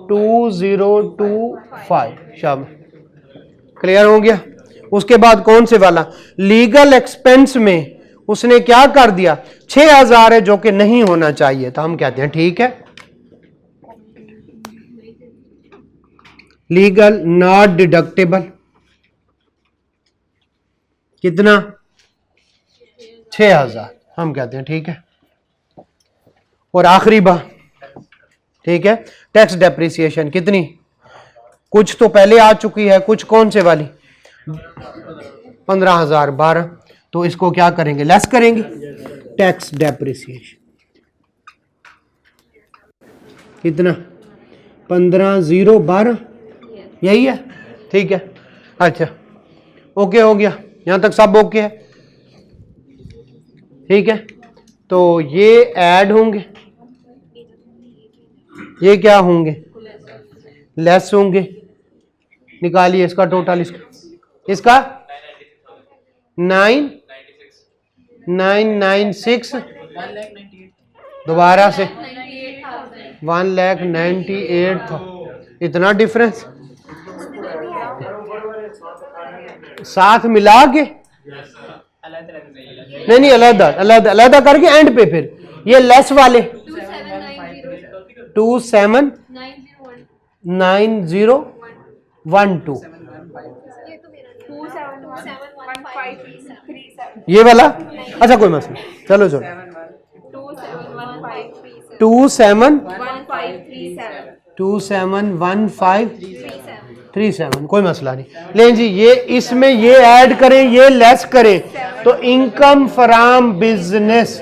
2025। शाबाश, क्लियर हो गया। उसके बाद कौन से वाला, लीगल एक्सपेंस में उसने क्या कर दिया, 6,000 है, जो कि नहीं होना चाहिए, तो हम कहते हैं ठीक है, लीगल नॉट डिडक्टेबल। कितना, 6,000, हम कहते हैं ठीक है। और आखिरी बात, ठीक है, टैक्स डेप्रिसिएशन कितनी, कुछ तो पहले आ चुकी है, कुछ कौन से वाली, 15,012, तो इसको क्या करेंगे, लेस करेंगे। टैक्स डेप्रिसिएशन कितना, 15,012, यही है, ठीक है। अच्छा, ओके हो गया, यहां तक सब ओके है, ठीक है। तो ये ऐड होंगे, ये क्या होंगे, लेस होंगे। निकालिए इसका टोटल, इसका 996, दोबारा से 1,98,000, इतना डिफरेंस साथ मिला के, नहीं अलग अलग करके एंड पे, फिर ये लेस वाले 279012, ये वाला, अच्छा कोई मसला, चलो 271537, कोई मसला नहीं। लेकिन जी ये इसमें ये ऐड करें, ये लेस करें, तो इनकम फ्रॉम बिजनेस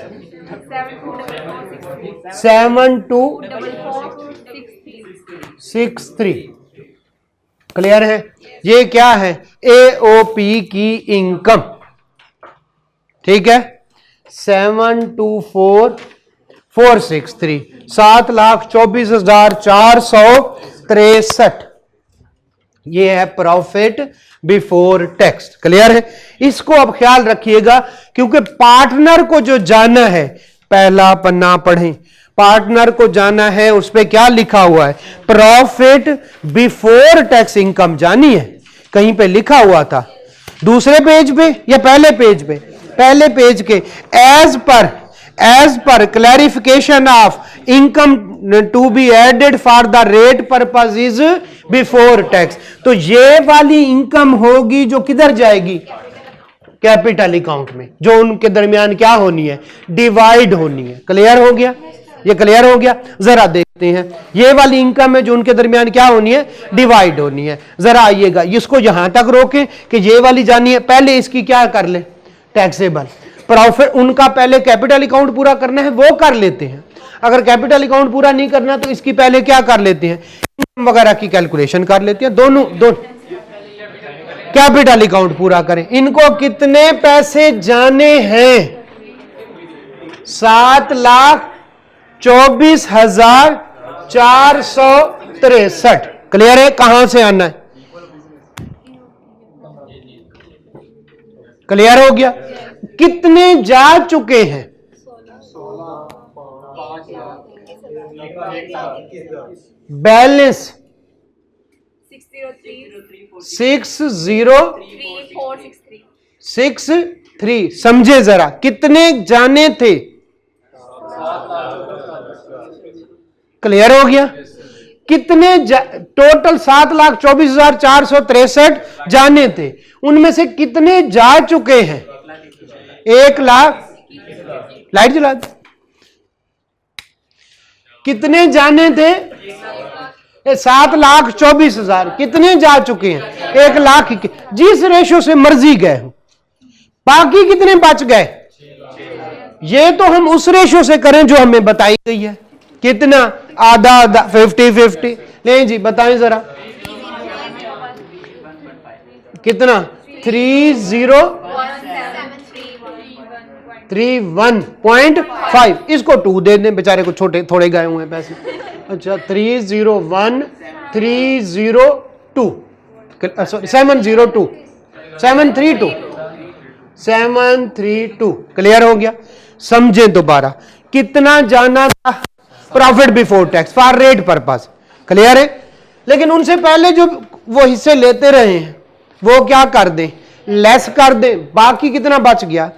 7263, क्लियर है। ये क्या है, एओपी की इनकम, ठीक है, 724463। 7,24,463। ये है प्रॉफिट बिफोर टैक्स। क्लियर है? इसको अब ख्याल रखिएगा, क्योंकि पार्टनर को जो जाना है, पहला पन्ना पढ़ें, पार्टनर को जाना है, उस पे क्या लिखा हुआ है? प्रॉफिट बिफोर टैक्स इनकम जानी है। कहीं पे लिखा हुआ था, दूसरे पेज पे या पहले पेज पे? पहले पेज के एज पर clarification of income to be added for the rate purpose is before tax. तो ये वाली इनकम होगी जो किधर जाएगी? कैपिटल अकाउंट में, जो उनके दरमियान क्या होनी है? डिवाइड होनी है। क्लियर हो गया? ये क्लियर हो गया? जरा देखते हैं, ये वाली इनकम है जो उनके दरमियान क्या होनी है? डिवाइड होनी है। जरा आइएगा, इसको यहां तक रोकें कि ये वाली जानी है, पहले इसकी क्या कर ले? Taxable profit. उनका पहले कैपिटल अकाउंट पूरा करना है, वो कर लेते हैं। अगर कैपिटल अकाउंट पूरा नहीं करना तो इसकी पहले क्या कर लेते हैं? इनकम वगैरह की कैलकुलेशन कर लेते हैं। दोनों कैपिटल अकाउंट पूरा करें। इनको कितने पैसे जाने हैं? 7,24,463। क्लियर है? कहां से आना है? क्लियर हो गया? कितने जा चुके हैं? बैलेंस 603 समझे जरा, कितने जाने थे? क्लियर हो गया? कितने टोटल 7,24,463 जाने थे, उनमें से कितने जा चुके हैं? 1 लाख। लाइट जला दे। कितने जाने थे? 7,24,000। कितने जा चुके हैं? 1 लाख। जिस रेशो से मर्जी गए, बाकी कितने बच गए? ये तो हम उस रेशो से करें जो हमें बताई गई है। कितना? आधा आधा, 50-50। नहीं जी, बताएं जरा कितना? 3031.5। इसको 2 दे दें, बेचारे को छोटे थोड़े गए हुए हैं पैसे। अच्छा, 301,302 सॉरी 732। क्लियर हो गया? समझे दोबारा, कितना जाना था profit before tax for rate purpose? Clear है? लेकिन उनसे पहले जो वो हिस्से लेते रहे हैं वो क्या कर दें? लेस कर दें। बाकी कितना बच गया?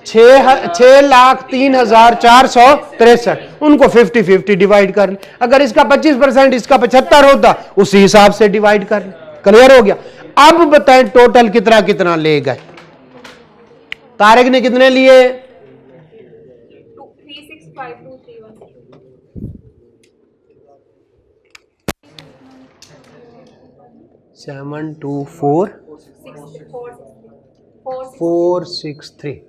6,03,463। उनको 50-50 डिवाइड कर लें। अगर इसका 25%, इसका 75 होता, उसी हिसाब से डिवाइड कर लें। क्लियर हो गया? अब बताएं टोटल कितना कितना ले गए? तारिक ने कितने लिए? 724,463।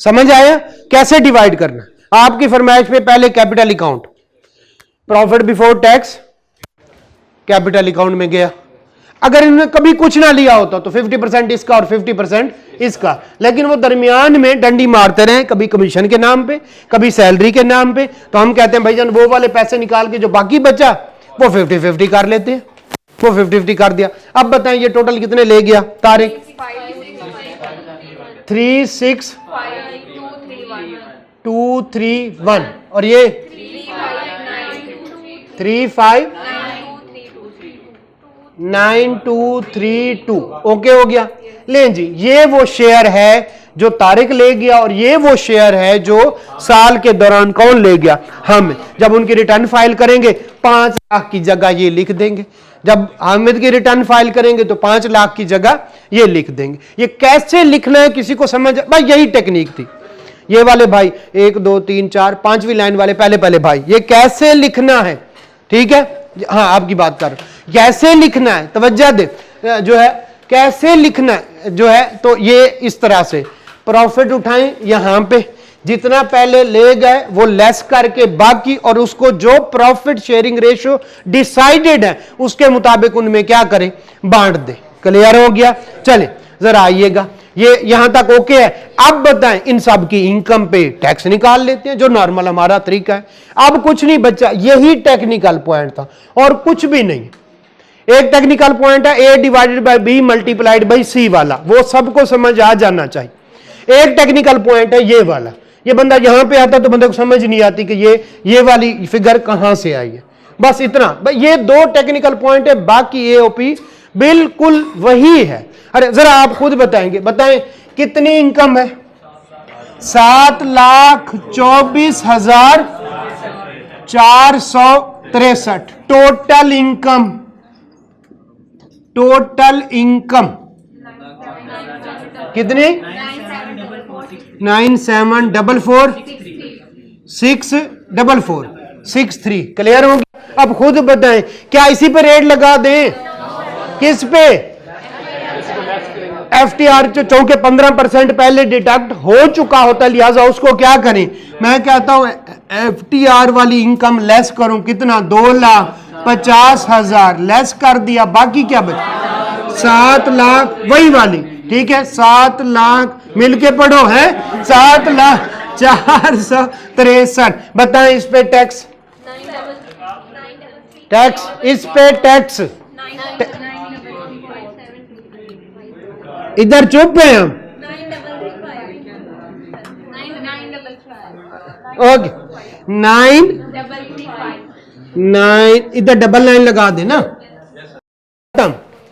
समझ आया कैसे डिवाइड करना? आपकी फरमाइश पे पहले capital account, profit before tax capital account में गया। अगर इन्होंने कभी कुछ ना लिया होता तो 50% इसका और 50% इसका, लेकिन वो दरमियान में डंडी मारते रहे, कभी कमीशन के नाम पे, कभी सैलरी के नाम पे। तो हम कहते हैं भाईजान वो वाले पैसे निकाल के जो बाकी बचा वो 50-50 कर लेते हैं। वो 50-50 कर दिया। अब बताएं ये टोटल कितने ले गया तारिक? 36,231 और ये 35,9232। ओके हो गया? ले जी, ये वो शेयर है जो तारिक ले गया और ये वो शेयर है जो साल के दौरान कौन ले गया? हम। जब उनकी रिटर्न फाइल करेंगे 5 लाख की जगह ये लिख देंगे। जब हामिद की रिटर्न फाइल करेंगे तो 5 लाख की जगह ये लिख देंगे। ये कैसे लिखना है किसी को समझ? भाई यही टेक्निक थी। ये वाले भाई 1 2 3 4 5वीं लाइन वाले पहले भाई, ये कैसे लिखना है? ठीक है, हाँ आपकी बात कर, कैसे लिखना है तवज्जो दे, जो है कैसे लिखना है जो है। तो ये इस तरह से प्रॉफिट उठाएं, यहां पे जितना पहले ले गए वो लेस करके बाकी, और उसको जो प्रॉफिट शेयरिंग रेशियो डिसाइडेड है उसके मुताबिक उनमें क्या करें? बांट दे। क्लियर हो गया? चले जरा आइएगा, ये यहां तक ओके है। अब बताएं, इन सब की इनकम पे टैक्स निकाल लेते हैं जो नॉर्मल हमारा तरीका है। अब कुछ नहीं बचा, यही टेक्निकल पॉइंट था और कुछ भी नहीं। एक टेक्निकल पॉइंट है A divided by B multiplied by C वाला, वो सबको समझ आ जाना चाहिए। एक टेक्निकल पॉइंट है ये वाला, ये बंदा यहां पे आता तो बंदे को समझ नहीं आती कि ये वाली फिगर कहां से आई है। बस इतना, ये दो टेक्निकल पॉइंट है, बाकी एओपी बिल्कुल वही है। अरे जरा आप खुद बताएंगे, बताएं कितनी इनकम है? 7,24,463 टोटल इनकम। टोटल इनकम कितनी? 9744,644,63। क्लियर हो गया? अब खुद बताएं, क्या इसी पे रेट लगा दें? किस पे? एफटीआर जो चौके 15% पहले डिडक्ट हो चुका होता, लिहाजा उसको क्या करें? मैं कहता हूं एफटीआर वाली इनकम लेस करूं, कितना? 2,50,000 लेस कर दिया, बाकी क्या बचा? 7 लाख, वही वाली, ठीक है। 7 लाख मिलके पढ़ो है, 7,04,63। बताएं इस पे टैक्स, टैक्स इस पे टैक्स, इधर चुप है हम। ओके 9 इधर डबल 9 लगा देना,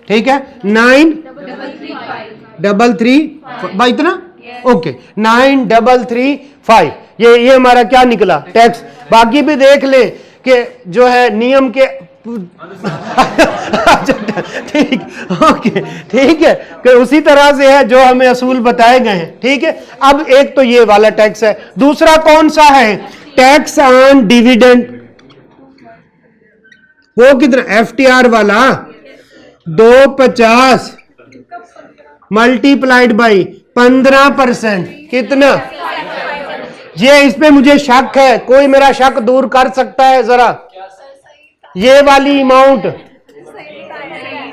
ठीक है। 9,335 भाई इतना, ओके 9,335। ये हमारा क्या निकला? टैक्स। बाकी भी देख ले कि जो है नियम के ठीक, ओके ठीक है, कि उसी तरह से है जो हमें असूल बताए गए हैं, ठीक है। अब एक तो ये वाला टैक्स है, दूसरा कौन सा है? Tax on dividend. वो कितना? एफटीआर वाला 250 मल्टीप्लाइड बाई 15%, कितना? ये इस पे मुझे शक है, कोई मेरा शक दूर कर सकता है जरा? ये वाली अमाउंट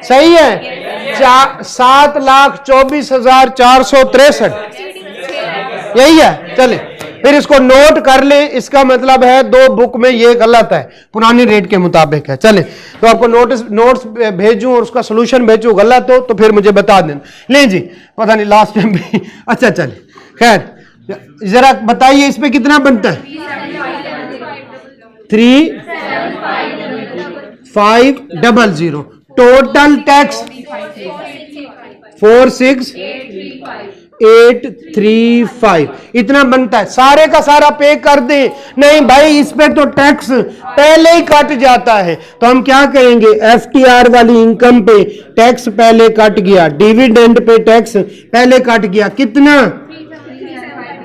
सही है? 7,24,463 यही है। चले फिर इसको नोट कर ले, इसका मतलब है दो बुक में ये गलत है, पुरानी रेट के मुताबिक है। चले तो आपको नोट्स भेजूं और उसका सोल्यूशन भेजूं, गलत हो तो फिर मुझे बता देना। ले जी, पता नहीं लास्ट टाइम भी अच्छा चले, खैर जरा बताइए इस पे कितना बनता है? 3,500। टोटल टैक्स 46,835 इतना बनता है। सारे का सारा पे कर दे? नहीं भाई, इस पे तो टैक्स पहले ही कट जाता है, तो हम क्या करेंगे? एफटीआर वाली इनकम पे टैक्स पहले कट गया, डिविडेंड पे टैक्स पहले कट गया, कितना?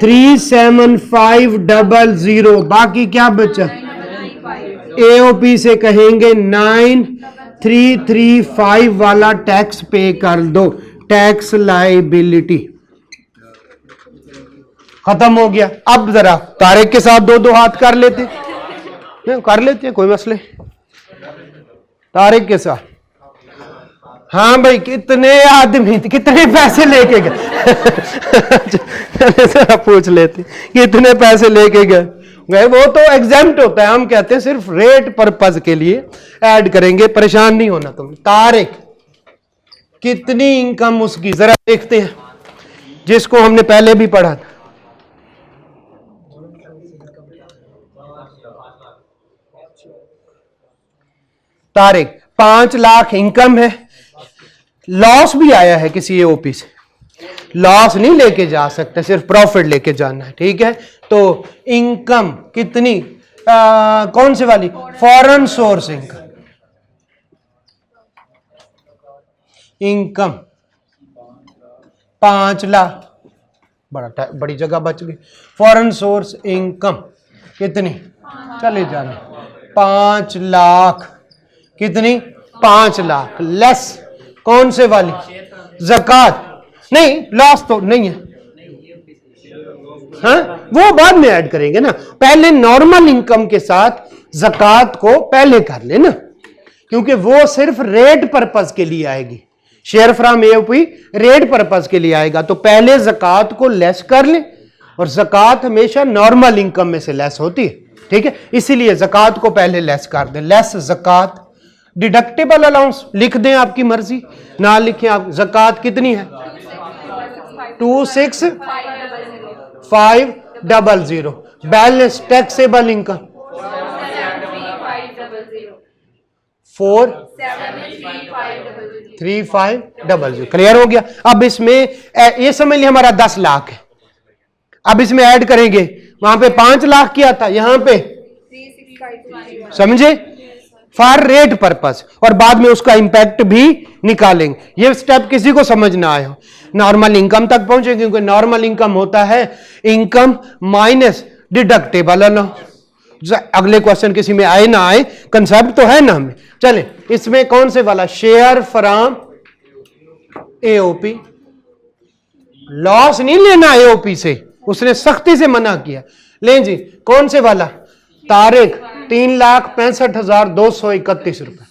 37500। बाकी क्या बचा? एओपी से कहेंगे 9335 वाला टैक्स पे कर दो, टैक्स लायबिलिटी खत्म हो गया। अब जरा तारिक के साथ दो हाथ कर लेते हैं, कोई मसले? तारिक के साथ, हाँ भाई कितने आदमी, कितने पैसे लेके गए? जरा पूछ लेते, कितने पैसे लेके गए? वो तो एग्जाम्प्ट होता है, हम कहते हैं सिर्फ रेट पर्पज के लिए ऐड करेंगे, परेशान नहीं होना तुम। तारिक कितनी इनकम उसकी, जरा देखते हैं, जिसको हमने पहले भी पढ़ा था। तारिक 5 लाख इनकम है, लॉस भी आया है किसी एओपी से, लॉस नहीं लेके जा सकते, सिर्फ प्रॉफिट लेके जाना है, ठीक है। तो इनकम कितनी? कौन सी वाली? फॉरेन सोर्स इनकम 5 लाख, बड़ी जगह बच गई। फॉरेन सोर्स इनकम कितनी? चले जाना 5 लाख, कितनी? 5 लाख लेस कौन से वाली? ज़कात नहीं, लॉस तो नहीं है, हाँ वो बाद में ऐड करेंगे ना, पहले नॉर्मल इनकम के साथ ज़कात को पहले कर लेना, क्योंकि वो सिर्फ रेट पर्पस के लिए आएगी। Share from AOP rate purpose के लिए आएगा, तो पहले ज़कात को लेस कर लें, और ज़कात हमेशा नॉर्मल इनकम में से लेस होती है, ठीक है, इसीलिए ज़कात को पहले लेस कर दें। लेस ज़कात डिडक्टेबल अलाउंस लिख दें, आपकी मर्जी, ना लिखें आप। ज़कात कितनी है? 26,500। Balance taxable income 4,3500। क्लियर हो गया? अब इसमें ये समझ लिया हमारा 10 लाख है, अब इसमें ऐड करेंगे, वहां पे 5 लाख किया था, यहां पे समझे, फॉर रेट पर्पस, और बाद में उसका इंपैक्ट भी निकालेंगे। ये स्टेप किसी को समझ ना आए हो, नॉर्मल इनकम तक पहुंचे, क्योंकि नॉर्मल इनकम होता है इनकम माइनस डिडक्टेबल अलाउंस। अगले क्वेश्चन किसी में आए ना आए, कंसेप्ट तो है ना हमें। चले, इसमें कौन से वाला? Share from AOP. लॉस नहीं लेना एओपी से, उसने सख्ती से मना किया। लें जी, कौन से वाला? तारीख 3,65,231 रुपए,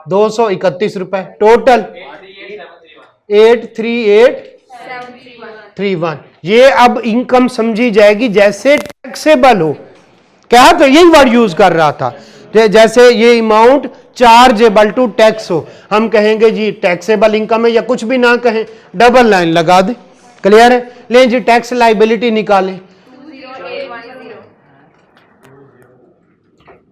231 रुपए टोटल 83831। ये अब इनकम समझी जाएगी जैसे टैक्सेबल हो। क्या? तो यही वर्ड यूज कर रहा था, जैसे ये अमाउंट चार्जेबल टू टैक्स हो, हम कहेंगे जी टैक्सेबल इनकम है, या कुछ भी ना कहें, डबल लाइन लगा दे। क्लियर है? लें जी, टैक्स लाइबिलिटी निकालें।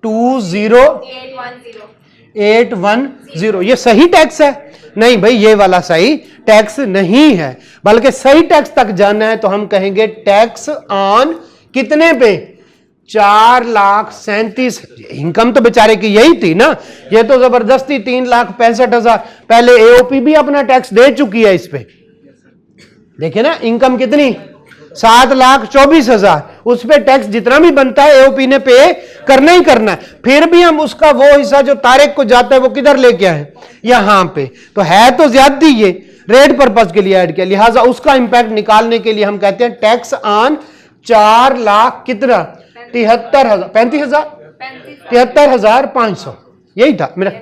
20810। ये सही टैक्स है? नहीं भाई, ये वाला सही टैक्स नहीं है, बल्कि सही टैक्स तक जाना है तो हम कहेंगे टैक्स ऑन कितने पे? 4,37,000। इनकम तो बेचारे की यही थी ना, ये तो जबरदस्ती 3,65,000। पहले एओपी भी अपना टैक्स दे चुकी है इस पे, देखिए ना, इनकम कितनी? 7,24,000। उस पे टैक्स जितना भी बनता है एओपी ने पे करना ही करना है। फिर भी हम उसका वो हिस्सा जो तारिक को जाता है वो किधर लेके आए? यहां पे। तो है तो ज्यादा ये रेट पर्पस के लिए ऐड किया, लिहाजा उसका इंपैक्ट निकालने के लिए हम कहते हैं टैक्स ऑन 4 लाख कितना? 73,500। यही था मेरा,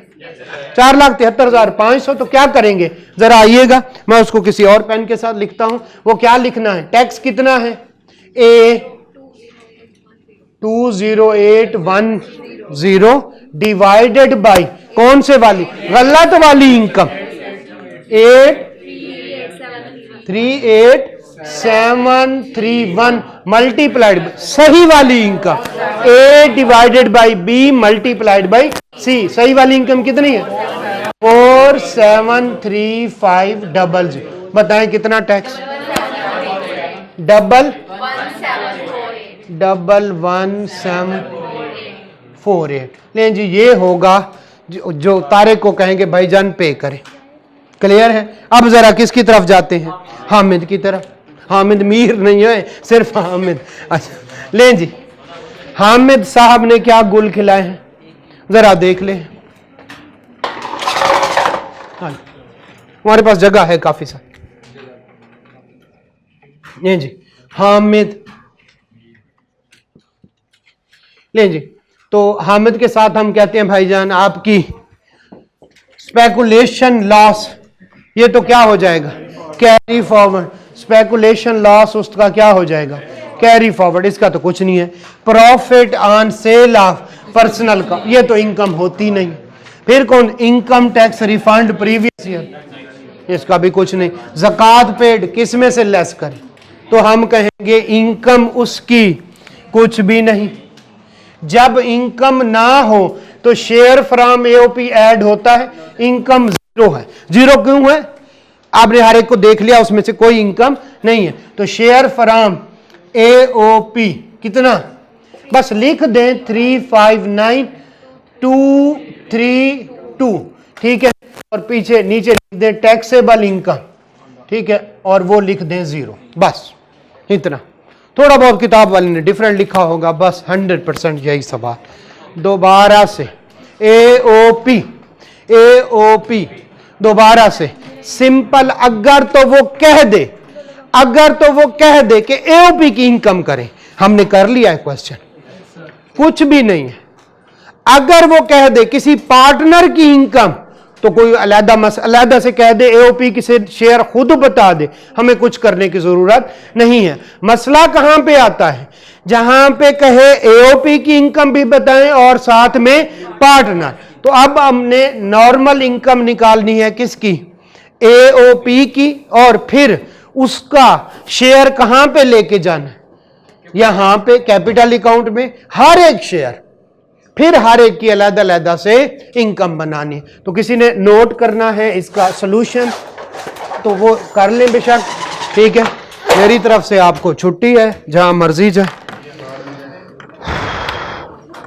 4,73,500। तो क्या करेंगे जरा आइएगा, मैं उसको किसी और पेन के साथ लिखता हूं। वो क्या लिखना है? टैक्स कितना है? ए 20810 डिवाइडेड बाई कौन से वाली? गलत वाली इनकम 838,731 मल्टीप्लाइड सही वाली income A divided by B multiplied by C. सही वाली इनकम कितनी है? 4,73,500। बताएं कितना टैक्स? 1,1748। लें जी, ये होगा जो तारिक को कहेंगे भाईजान पे करें। क्लियर है? अब जरा किसकी तरफ जाते हैं? हामिद की तरफ। हामिद मीर नहीं है, सिर्फ हामिद। अच्छा, लें जी, हामिद साहब ने क्या गुल खिलाए हैं जरा देख लें। हमारे पास जगह है काफी सारी। लें जी, हामिद। लें जी, तो हामिद के साथ हम कहते हैं भाईजान आपकी स्पेकुलेशन लॉस, ये तो क्या हो जाएगा? Carry forward. स्पेकुलेशन लॉस उसका क्या हो जाएगा? Carry forward. इसका तो कुछ नहीं है। Profit on sale of personal का, ये तो इनकम होती नहीं। फिर कौन? Income tax refund previous year, इसका भी कुछ नहीं। ज़कात पेड किस में से लेस करें? तो हम कहेंगे इनकम उसकी कुछ भी नहीं। जब इनकम ना हो तो शेयर फ्रॉम एओपी ऐड होता है, इनकम जीरो है। जीरो क्यों है? आपने हर एक को देख लिया, उसमें से कोई इनकम नहीं है। तो शेयर फ्रॉम एओपी कितना? बस लिख दें 359,232, ठीक है, और पीछे नीचे लिख दें टैक्सेबल इनकम, ठीक है, और वो लिख दें 0। बस इतना। थोड़ा बहुत किताब वाले ने डिफरेंट लिखा होगा, बस 100% यही सवाल। दोबारा से एओपी, एओपी दोबारा से सिंपल। अगर तो वो कह दे, अगर तो वो कह दे कि एओपी की इनकम करें, हमने कर लिया है क्वेश्चन, कुछ भी नहीं है। अगर वो कह दे किसी पार्टनर की इनकम, तो कोई अलहदा से कह दे, एओपी किसे शेयर खुद बता दे, हमें कुछ करने की जरूरत नहीं है। मसला कहां पे आता है, जहां पे कहे एओपी की इनकम भी बताएं और साथ में पार्टनर। तो अब हमने नॉर्मल इनकम निकालनी है किसकी, एओपी की, और फिर उसका शेयर कहां पे लेके जाना है, यहां पे कैपिटल अकाउंट में हर एक शेयर, फिर हर एक की अलग-अलग से इनकम बनानी है। तो किसी ने नोट करना है इसका सॉल्यूशन तो वो कर लें बेशक, ठीक है। मेरी तरफ से आपको छुट्टी है, जहां मर्जी जाए।